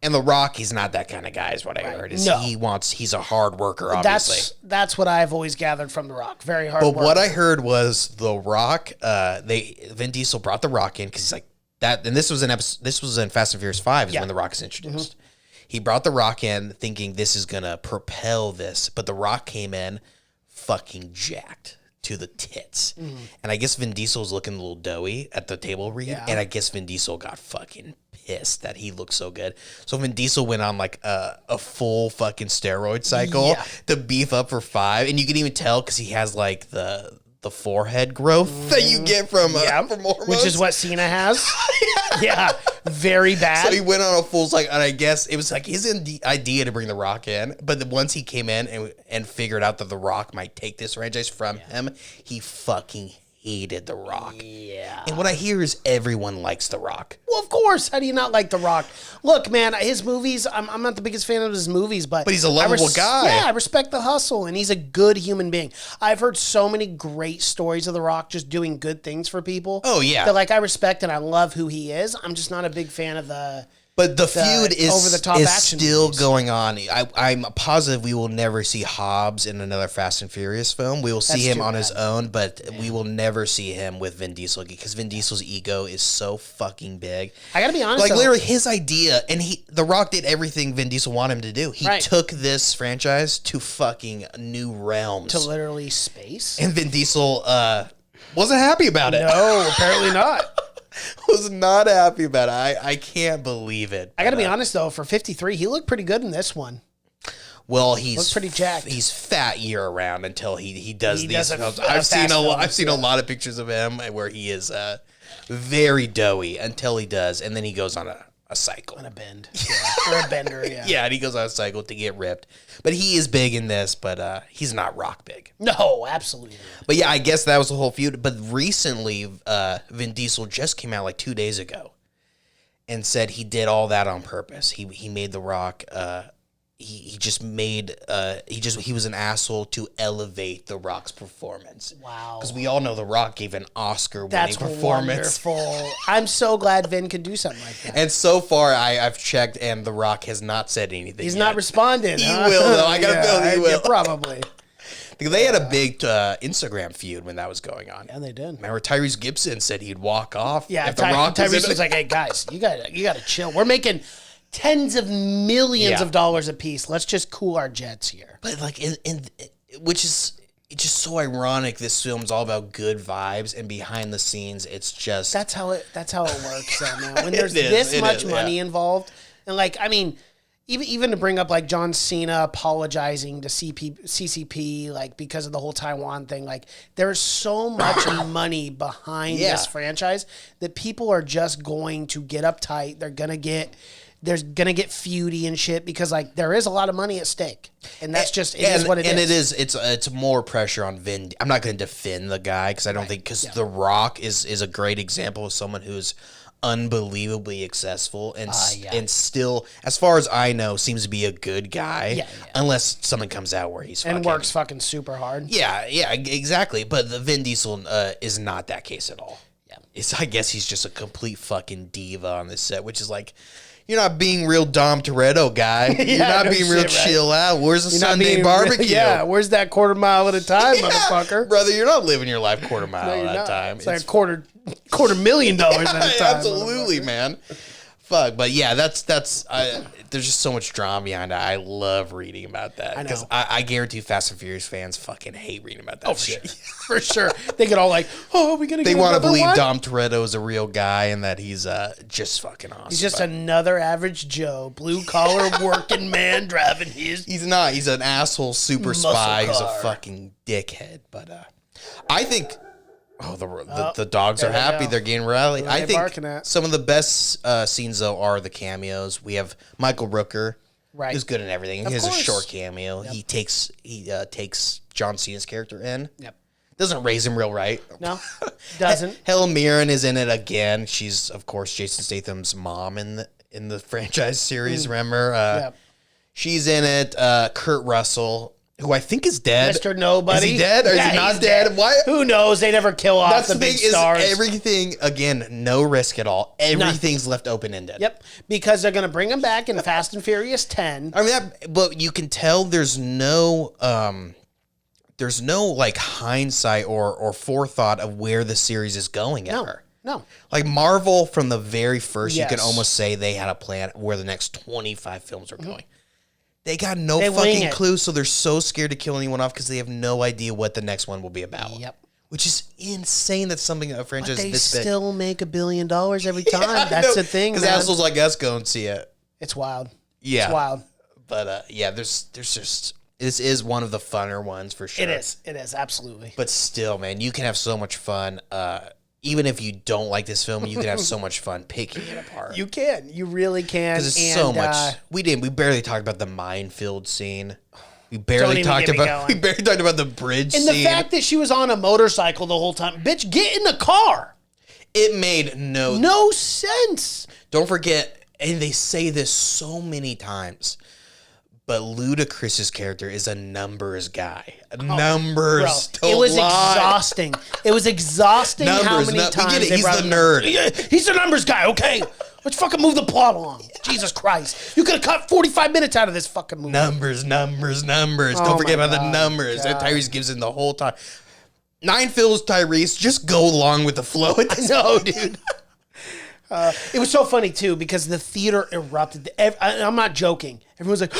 And The Rock, he's not that kind of guy, is what I heard. He's a hard worker, obviously. That's what I've always gathered from The Rock. Very hard worker. But worker. what I heard was The Rock, Vin Diesel brought The Rock in because he's like that. And this was in Fast and Furious 5 is when The Rock is introduced. Mm-hmm. He brought The Rock in thinking this is going to propel this. But The Rock came in fucking jacked to the tits. Mm-hmm. And I guess Vin Diesel was looking a little doughy at the table read. Yeah. And I guess Vin Diesel got fucking pissed that he looked so good. So Vin Diesel went on like a full fucking steroid cycle to beef up for 5. And you can even tell because he has like the forehead growth that you get from hormones. Which is what Cena has. Yeah, very bad. So he went on a full cycle, and I guess it was like his idea to bring The Rock in. But once he came in and figured out that The Rock might take this franchise from him, he fucking hated The Rock. Yeah. And what I hear is everyone likes The Rock. Well, of course. How do you not like The Rock? Look, man, his movies, I'm not the biggest fan of his movies, but he's a lovable guy. Yeah, I respect the hustle, and he's a good human being. I've heard so many great stories of The Rock just doing good things for people. Oh, yeah. That, like, I respect and I love who he is. I'm just not a big fan of the... But the feud is still movies. going on. I'm positive we will never see Hobbs in another Fast and Furious film. We will see him on his own, but we will never see him with Vin Diesel because Vin Diesel's ego is so fucking big. I gotta be honest, like literally his idea, and The Rock did everything Vin Diesel wanted him to do. He took this franchise to fucking new realms, to literally space. And Vin Diesel wasn't happy about it. No, apparently not. Was not happy about it. I can't believe it. I got to be honest though, for 53, he looked pretty good in this one. Well, he's looks pretty jacked. He's fat year round until he does these films. I've seen a lot of pictures of him where he is very doughy until he does, and then he goes on a cycle. On a bend. Yeah. Or a bender, yeah. Yeah, and he goes on a cycle to get ripped. But he is big in this, but he's not Rock big. No, absolutely not. But yeah, I guess that was the whole feud. But recently, Vin Diesel just came out like 2 days ago and said he did all that on purpose. He made The Rock he just made he was an asshole to elevate The Rock's performance. Wow. Because we all know The Rock gave an Oscar-winning That's performance. wonderful. I'm so glad Vin could do something like that. And so far, I've checked, and The Rock has not said anything. He's yet. not responded. He will, though. I got a feeling he will. Yeah, probably. Because they had a big Instagram feud when that was going on. Yeah, they did. Remember, Tyrese Gibson said he'd walk off. Yeah, if The Rock Tyrese was like, "Hey guys, you gotta chill. We're making tens of millions of dollars a piece. Let's just cool our jets here." But like, which is it's just so ironic. This film's all about good vibes, and behind the scenes, it's just that's how it works, though, man. When there's It this is, much money involved, and like, I mean, even to bring up like John Cena apologizing to CCP, like because of the whole Taiwan thing, like there's so much money behind this franchise that people are just going to get uptight. They're gonna get feudy and shit because like there is a lot of money at stake, and that's just is what it is. And it's more pressure on Vin. I'm not going to defend the guy because I don't think The Rock is a great example of someone who's unbelievably successful and still, as far as I know, seems to be a good guy. Unless something comes out where he's and works fucking super hard. Yeah, exactly. But the Vin Diesel is not that case at all. Yeah, I guess he's just a complete fucking diva on this set, which is like, you're not being real Dom Toretto, guy. You're not being real chill out. Where's the Sunday barbecue? Where's that quarter mile at a time, motherfucker? Brother, you're not living your life quarter mile at a time. It's like $250,000 at a time. Absolutely, man. Fuck, but yeah, that's there's just so much drama behind it. I love reading about that because I guarantee Fast and Furious fans fucking hate reading about that shit. For sure. They get all like, "Oh, are we gonna?" They want to believe Dom Toretto is a real guy and that he's just fucking awesome. He's just another average Joe, blue collar working man driving his. He's not. He's an asshole super spy. He's a fucking dickhead. But I think. Oh, the dogs are happy. They're getting rallied. I think some of the best scenes, though, are the cameos. We have Michael Rooker, who's good in everything. He has a short cameo. Yep. He takes John Cena's character in. Yep. Doesn't raise him real right. No, doesn't. Helen Mirren is in it again. She's, of course, Jason Statham's mom in the franchise series, remember? Yep. She's in it. Kurt Russell, who I think is dead. Mr. Nobody. Is he dead or is he not dead? Why? Who knows? They never kill off That's the big stars. Everything, again, no risk at all. Everything's left open-ended. Yep. Because they're going to bring him back in Fast and Furious 10. I mean, but you can tell there's no like hindsight or forethought of where the series is going ever. No. Like Marvel from the very first, you can almost say they had a plan where the next 25 films are going. They got no fucking clue, so they're so scared to kill anyone off because they have no idea what the next one will be about. Yep. Which is insane that a franchise they this big. still make $1 billion every time. That's the thing, man. Because assholes like us go and see it. It's wild. Yeah. It's wild. But there's just, this is one of the funner ones for sure. It is, absolutely. But still, man, you can have so much fun. Even if you don't like this film, you can have so much fun picking it apart. You can. You really can. Because it's so much. We barely talked about the minefield scene. We barely talked about the bridge scene. And the fact that she was on a motorcycle the whole time. Bitch, get in the car. It made no sense. Don't forget, and they say this so many times, but Ludacris's character is a numbers guy. Numbers. Bro, it was exhausting. It was exhausting how many times we get it. He's the nerd. He's the numbers guy, okay? Let's fucking move the plot along. Jesus Christ. You could have cut 45 minutes out of this fucking movie. Numbers. Don't forget about the numbers. And Tyrese Gibson the whole time. 9 fills, Tyrese. Just go along with the flow. I know, dude. It was so funny too because the theater erupted. I'm not joking. Everyone's like,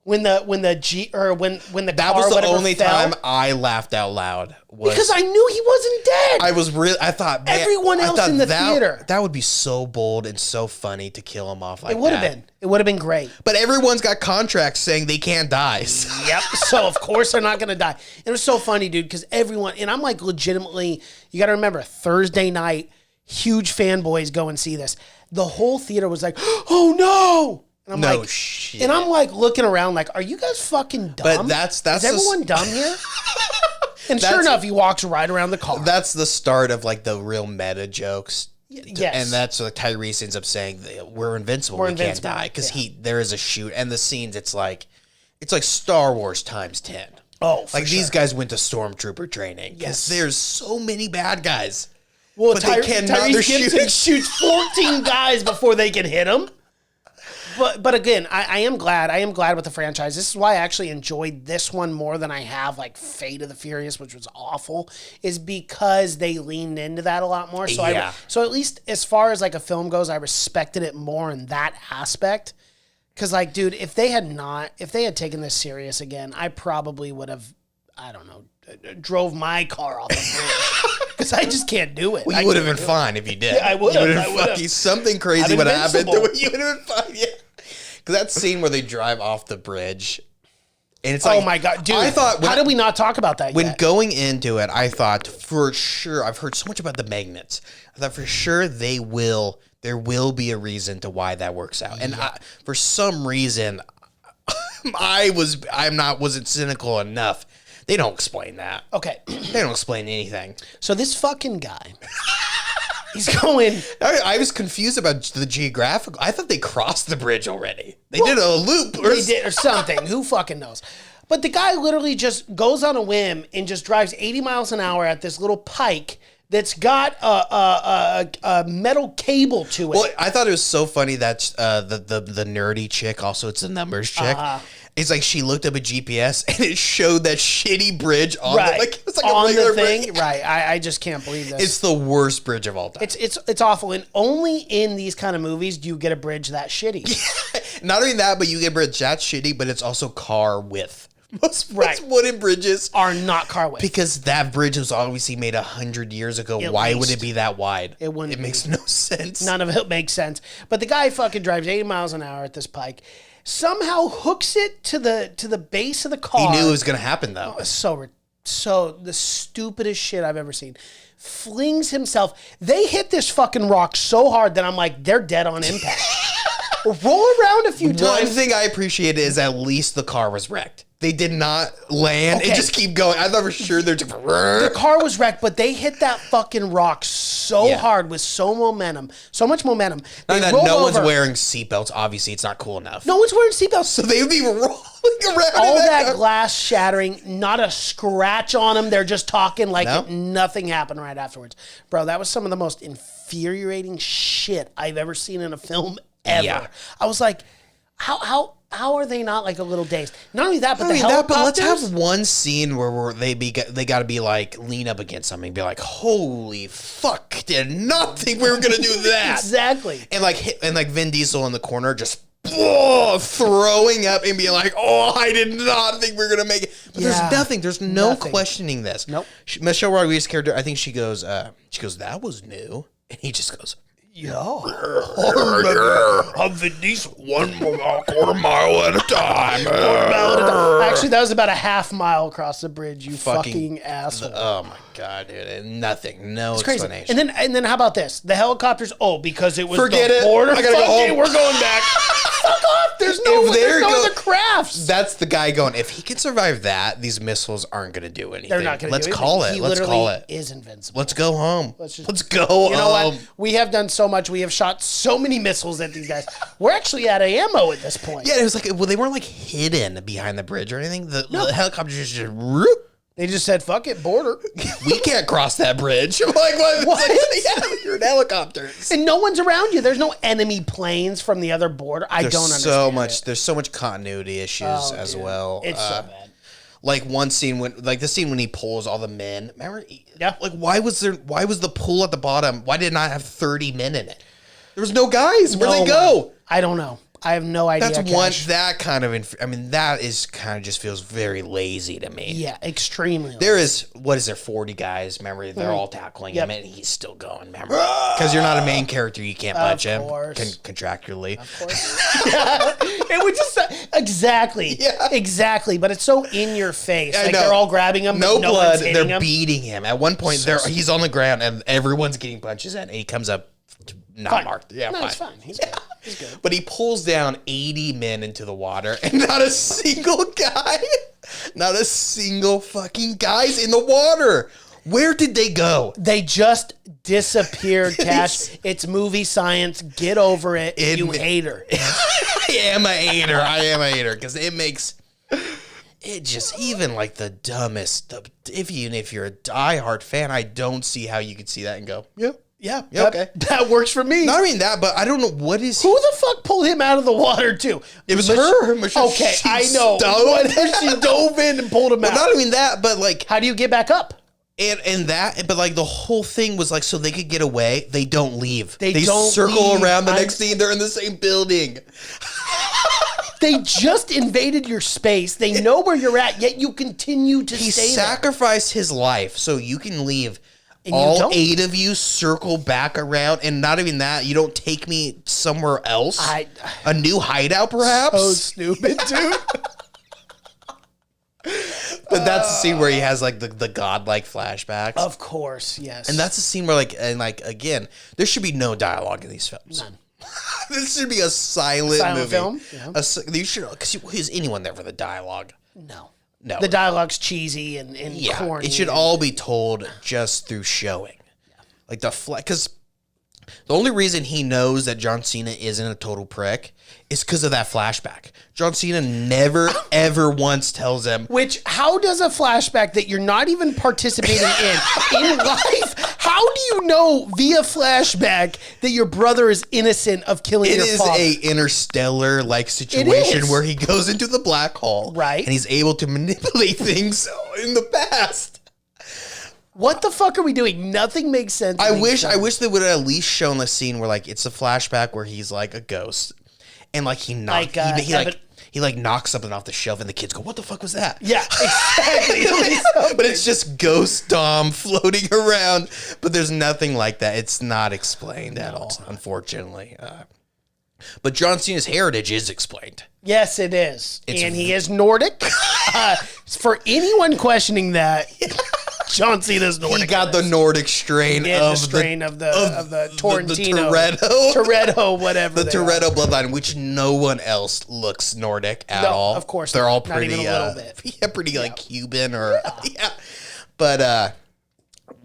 when the that car, was the only fell, time I laughed out loud because I knew he wasn't dead. I thought, man, everyone else in the theater. That would be so bold and so funny to kill him off like that. It would have been. It would have been great. But everyone's got contracts saying they can't die. Yep. So of course they're not gonna die. It was so funny, dude, because everyone, and I'm like legitimately, you got to remember Thursday night. Huge fanboys go and see this. The whole theater was like, "Oh no!" And I'm shit. And I'm like looking around, like, "Are you guys fucking dumb? But that's is everyone dumb here?" And sure enough, he walks right around the car. That's the start of like the real meta jokes. Yes. And that's what Tyrese ends up saying. We're invincible. We can't die because there is a shoot, and the scenes. It's like Star Wars times 10. Oh, for like these guys went to stormtrooper training. Yes, there's so many bad guys. Well, but they cannot. Tyrese Gibson shoots 14 guys before they can hit him. But again, I am glad. I am glad with the franchise. This is why I actually enjoyed this one more than I have like Fate of the Furious, which was awful, is because they leaned into that a lot more. So so at least as far as like a film goes, I respected it more in that aspect. Because like, dude, if they had taken this serious again, I probably would have, I don't know, drove my car off the bridge. Because I just can't do it. Well, you would have been fine if you did. Yeah, I would have. Something crazy would have happened. You would have been fine. Yeah. Because that scene where they drive off the bridge, and it's like, oh my God, dude! How did we not talk about that when yet? Going into it, I thought for sure. I've heard so much about the magnets. I thought for sure there will be a reason to why that works out. And for some reason, wasn't cynical enough. They don't explain that. Okay, they don't explain anything. So this fucking guy. He's going. I was confused about the geographical. I thought they crossed the bridge already. They did a loop or something. Who fucking knows? But the guy literally just goes on a whim and just drives 80 miles an hour at this little pike that's got a metal cable to it. Well, I thought it was so funny that the nerdy chick, also it's a numbers chick. It's like she looked up a GPS and it showed that shitty bridge on it was like on a regular the thing. bridge. Right. I just can't believe this. It's the worst bridge of all time. It's awful. And only in these kind of movies do you get a bridge that shitty. Not only that, but you get a bridge that shitty, but it's also car width. Most wooden bridges are not car width. Because that bridge was obviously made 100 years ago. Why would it be that wide? It wouldn't. It makes no sense. None of it makes sense. But the guy fucking drives 80 miles an hour at this pike. Somehow hooks it to the base of the car. He knew it was going to happen, though. So the stupidest shit I've ever seen. Flings himself. They hit this fucking rock so hard that I'm like, they're dead on impact. Roll around a few times. One thing I appreciated is at least the car was wrecked. They did not land and just keep going. I thought for sure they're just... The car was wrecked, but they hit that fucking rock so hard with so much momentum. No one's wearing seatbelts. Obviously, it's not cool enough. No one's wearing seatbelts. So they would be rolling around. All that glass shattering, not a scratch on them. They're just talking like nothing happened right afterwards. Bro, that was some of the most infuriating shit I've ever seen in a film ever. Yeah. I was like, how are they not like a little dazed? Not only that, but the helicopters. Let's have one scene where they got to be like lean up against something and be like, "Holy fuck! Did not think we were gonna do that." Exactly. And like Vin Diesel in the corner just throwing up and being like, "Oh, I did not think we were gonna make it." But there's nothing. There's no questioning this. Nope. Michelle Rodriguez's character, I think she goes, "That was new," and he just goes. Yeah. I'm Vin Diesel. 1 quarter mile at a time. Actually, that was about a half mile across the bridge, you fucking asshole. Oh my God, dude. And nothing. No explanation. Crazy. And then how about this? The helicopters, because it was Forget the border. I gotta go home. We're going back. Fuck off. There's no other crafts. That's the guy going, if he can survive that, these missiles aren't going to do anything. They're not going to do anything. Let's call it. He is invincible. Let's go home. Let's go home. You know what? We have done so much. We have shot so many missiles at these guys. We're actually out of ammo at this point. Yeah, it was like, they weren't like hidden behind the bridge or anything. The helicopters just whoop. They just said, fuck it, border. We can't cross that bridge. I'm like, what? Yeah, you're in helicopters. And no one's around you. There's no enemy planes from the other border. I don't understand There's so much continuity issues as well. It's so bad. Like one scene the scene when he pulls all the men. Remember? Yeah. Like why was the pool at the bottom? Why did it not have 30 men in it? There was no guys. Where'd they go? I don't know. I have no idea. That is kind of just feels very lazy to me. Yeah, extremely. There is 40 guys. Remember, they're all tackling him, and he's still going. Remember, because you're not a main character, you can't budge him contractually. Of course. It would just exactly. But it's so in your face. Like they're all grabbing him. No blood. They're him. beating him. At one point, he's on the ground, and everyone's getting punches in, and he comes up. Not marked. Yeah, no, it's fine. He's good. He's good. But he pulls down 80 men into the water, and not a single guy, not a single fucking guy's in the water. Where did they go? They just disappeared, Cash. It's movie science. Get over it. You hater. I am a hater because it makes it just even like the dumbest. Even if you're a diehard fan, I don't see how you could see that and go, yeah, okay. That works for me. Not even that, but I don't know what is. Who the fuck pulled him out of the water too? It was her. Okay, I know. What if she dove in and pulled him out? Not even that, but like, how do you get back up? And that, but like the whole thing was like, so they could get away. They don't leave. They don't circle leave. around. The next scene, they're in the same building. They just invaded your space. They know where you're at, yet you continue to He stay sacrificed his life so you can leave. And all 8 of you circle back around, and not even that, you don't take me somewhere else? A new hideout, perhaps? So stupid, dude. But that's the scene where he has like the godlike flashbacks. Of course, yes. And that's the scene where again, there should be no dialogue in these films. None. This should be a silent movie. Film? Yeah. You should, because who's anyone there for the dialogue? No. No. The dialogue's cheesy and corny. It should all be told just through showing. Yeah. Like because the only reason he knows that John Cena isn't a total prick is because of that flashback. John Cena never, ever once tells him. Which, how does a flashback that you're not even participating in life, how do you know via flashback that your brother is innocent of killing your father? It is a interstellar-like situation where he goes into the black hole. Right. And he's able to manipulate things in the past. What the fuck are we doing? Nothing makes sense. I wish they would have at least shown the scene where like it's a flashback where he's like a ghost, and like he knocks something off the shelf, and the kids go, "What the fuck was that?" Yeah, exactly. But it's just Ghost Dom floating around. But there's nothing like that. It's not explained at all, unfortunately. But John Cena's heritage is explained. Yes, it is, and he is Nordic. For anyone questioning that. John Cena's Nordic. He got the Nordic strain of the Torrentino. The Toretto, whatever. The Toretto bloodline, which no one else looks Nordic at all. Of course. They're all pretty, not even a little bit. Yeah, pretty like Cuban or, yeah. But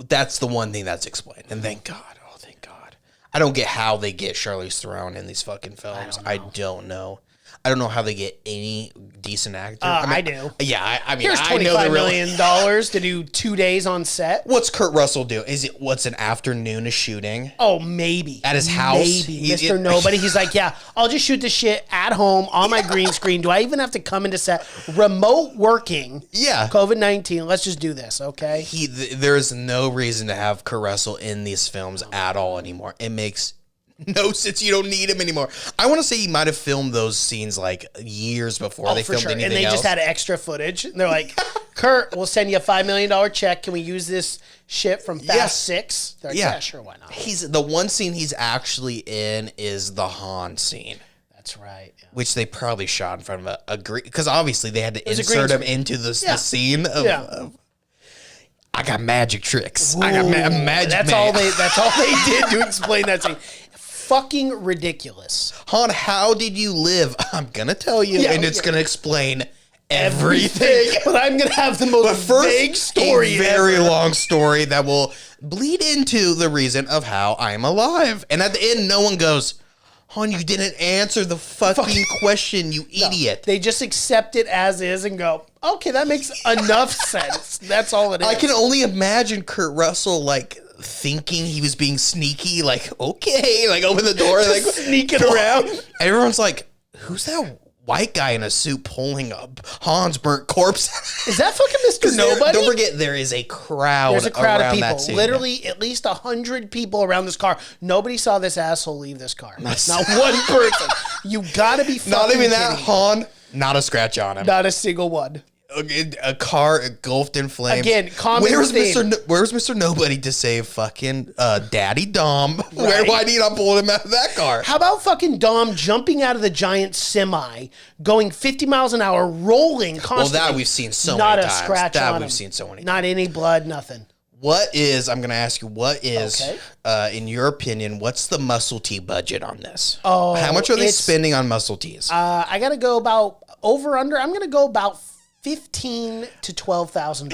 that's the one thing that's explained. And thank God. Oh, thank God. I don't get how they get Charlize Theron in these fucking films. I don't know. I don't know how they get any decent actor. I do. Yeah, I mean, here's $25 million to do 2 days on set. What's Kurt Russell do? What's an afternoon of shooting? Oh, maybe. At his house? Maybe. Mr. Nobody. He's like, yeah, I'll just shoot the shit at home on my green screen. Do I even have to come into set? Remote working. Yeah. COVID-19. Let's just do this, okay? There is no reason to have Kurt Russell in these films at all anymore. It makes no sense. You don't need him anymore. I want to say he might have filmed those scenes like years before they filmed anything else. And they just had extra footage. And they're like, Kurt, we'll send you a $5 million check. Can we use this shit from Fast 6? They're like, yeah, sure, why not? The one scene he's actually in is the Han scene. That's right. Yeah. Which they probably shot in front of a green, because obviously they had to insert him into the scene of I got magic tricks. Ooh, I got magic. That's all they did to explain that scene. Fucking ridiculous. Han, how did you live? I'm gonna tell you, and it's gonna explain everything. But I'm gonna have the most vague story, a very long story that will bleed into the reason of how I'm alive. And at the end, no one goes, Han, you didn't answer the fucking question, you idiot. They just accept it as is and go, okay, that makes enough sense. That's all it is. I can only imagine Kurt Russell like thinking he was being sneaky, like, okay, like open the door, like sneaking around. Everyone's like, who's that white guy in a suit pulling up Han's burnt corpse? Is that fucking Mr. Nobody? Don't forget, there is a crowd. There's a crowd of that people. scene. Literally, at least 100 people around this car. Nobody saw this asshole leave this car. Not one person. You gotta be fucking Not even that, kidding. Han, not a scratch on him. Not a single one. A car engulfed in flames. Again, common theme. Where's Mr. Nobody to save fucking Daddy Dom? Right. Why did he not pull him out of that car? How about fucking Dom jumping out of the giant semi, going 50 miles an hour, rolling constantly? Well, that we've seen so not many a times. Scratch that on we've him. seen so many times. Not any blood, nothing. What is, I'm going to ask you, what is, in your opinion, what's the muscle tee budget on this? Oh, how much are they spending on muscle tees? I got to go about, over under, I'm going to go about $15,000 to $12,000.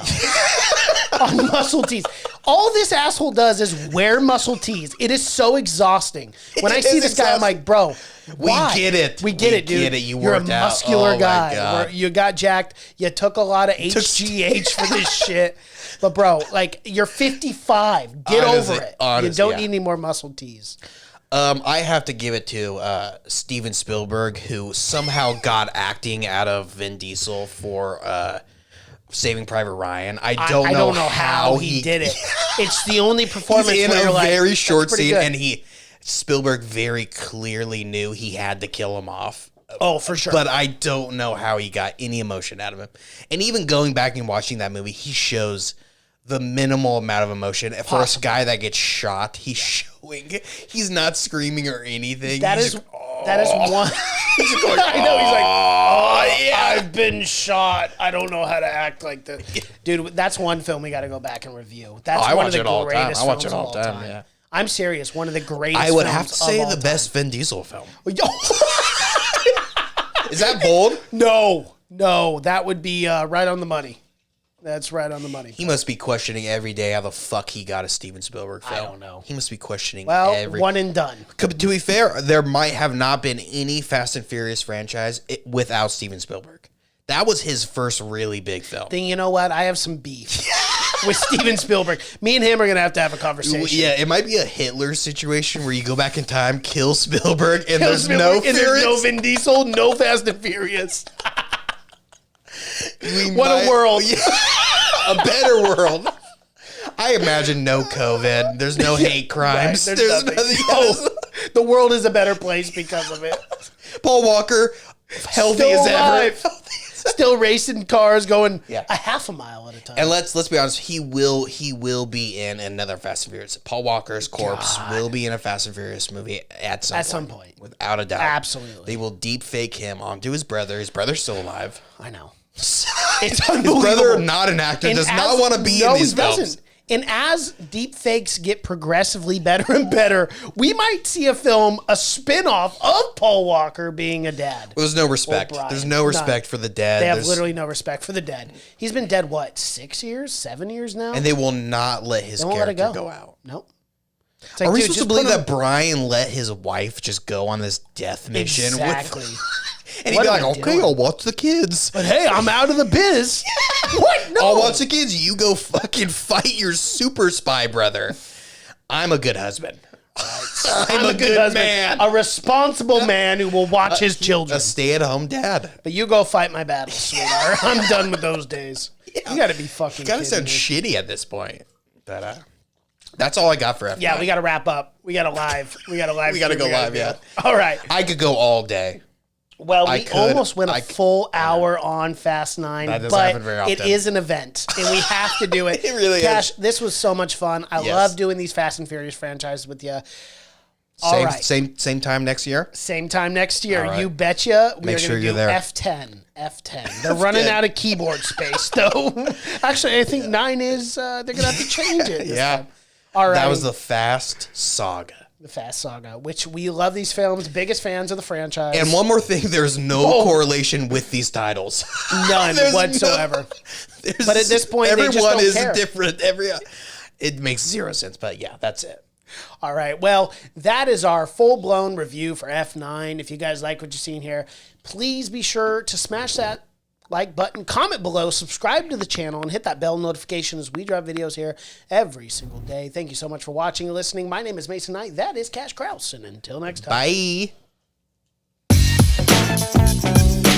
on muscle tees. All this asshole does is wear muscle tees. It is so exhausting. When I see this guy, I'm like, bro, why? We get it. We get it, dude. You're a muscular guy. You got jacked. You took a lot of HGH for this shit. But bro, like, you're 55. Get over it. You don't need any more muscle tees. I have to give it to Steven Spielberg, who somehow got acting out of Vin Diesel for Saving Private Ryan. I don't know how he did it. It's the only performance in where a you're very like, short scene, good. and Spielberg very clearly knew he had to kill him off. Oh, for sure. But I don't know how he got any emotion out of him. And even going back and watching that movie, he shows the minimal amount of emotion. For a guy that gets shot, he's not screaming or anything. That is one. He's just going, I know. He's like, oh, yeah, I've been shot. I don't know how to act like this. Dude, that's one film we got to go back and review. That's one of the greatest films of all time. Yeah. I'm serious. One of the greatest I would films have to say of all the time. best Vin Diesel film. Is that bold? No, that would be right on the money. That's right on the money. He must be questioning every day how the fuck he got a Steven Spielberg film. I don't know. He must be questioning one and done. To be fair, there might have not been any Fast and Furious franchise without Steven Spielberg. That was his first really big film. Then you know what? I have some beef with Steven Spielberg. Me and him are going to have a conversation. Yeah, it might be a Hitler situation where you go back in time, kill Spielberg, and there's no Vin Diesel, no Fast and Furious. What a world. Yeah, a better world. I imagine no COVID. There's no hate crimes. Right, there's nothing. Oh, the world is a better place because of it. Paul Walker, healthy as ever. Still racing cars, going a half a mile at a time. And let's be honest, he will be in another Fast and Furious. Paul Walker's corpse will be in a Fast and Furious movie at some point. Without a doubt. Absolutely. They will deep fake him onto his brother. His brother's still alive. I know. It's unbelievable. His brother, not an actor, does not want to be in these films. Doesn't. And as deep fakes get progressively better and better, we might see a spin-off of Paul Walker being a dad. Well, there's no respect. There's no respect for the dead. They have literally no respect for the dead. He's been dead, 6 years, 7 years now? And they will not let his character go out. Nope. Like, are we supposed to believe that Brian let his wife just go on this death mission? Exactly. And he'd be like, okay, I'll watch the kids. But hey, I'm out of the biz. What? No. I'll watch the kids. You go fucking fight your super spy brother. I'm a good husband. I'm a good husband. Man. A responsible man who will watch his children. A stay-at-home dad. But you go fight my battles, sweetheart. I'm done with those days. Yeah. You got to be fucking kidding me. Sound shitty at this point. But that's all I got for F9. Yeah, we got to wrap up. We got to live. We got to go live, yeah. All right. I could go all day. Well, we almost went a full hour on Fast 9, but it is an event, and we have to do it. It really is. This was so much fun. I love doing these Fast and Furious franchises with you. Same time next year? Same time next year. Right. You betcha. Make sure you're there. F10. They're running out of keyboard space, though. Actually, I think 9 is, they're going to have to change it. Yeah. All right. That was the Fast Saga. The Fast Saga, which we love these films, biggest fans of the franchise. And one more thing, there's no correlation with these titles. None whatsoever. But at this point, everyone they just don't is care. Different. It makes zero sense, but yeah, that's it. All right. Well, that is our full-blown review for F9. If you guys like what you're seeing here, please be sure to smash that like button, comment below, subscribe to the channel, and hit that bell notification as we drop videos here every single day. Thank you so much for watching and listening. My name is Mason Knight. That is Cash Krause. And until next time. Bye.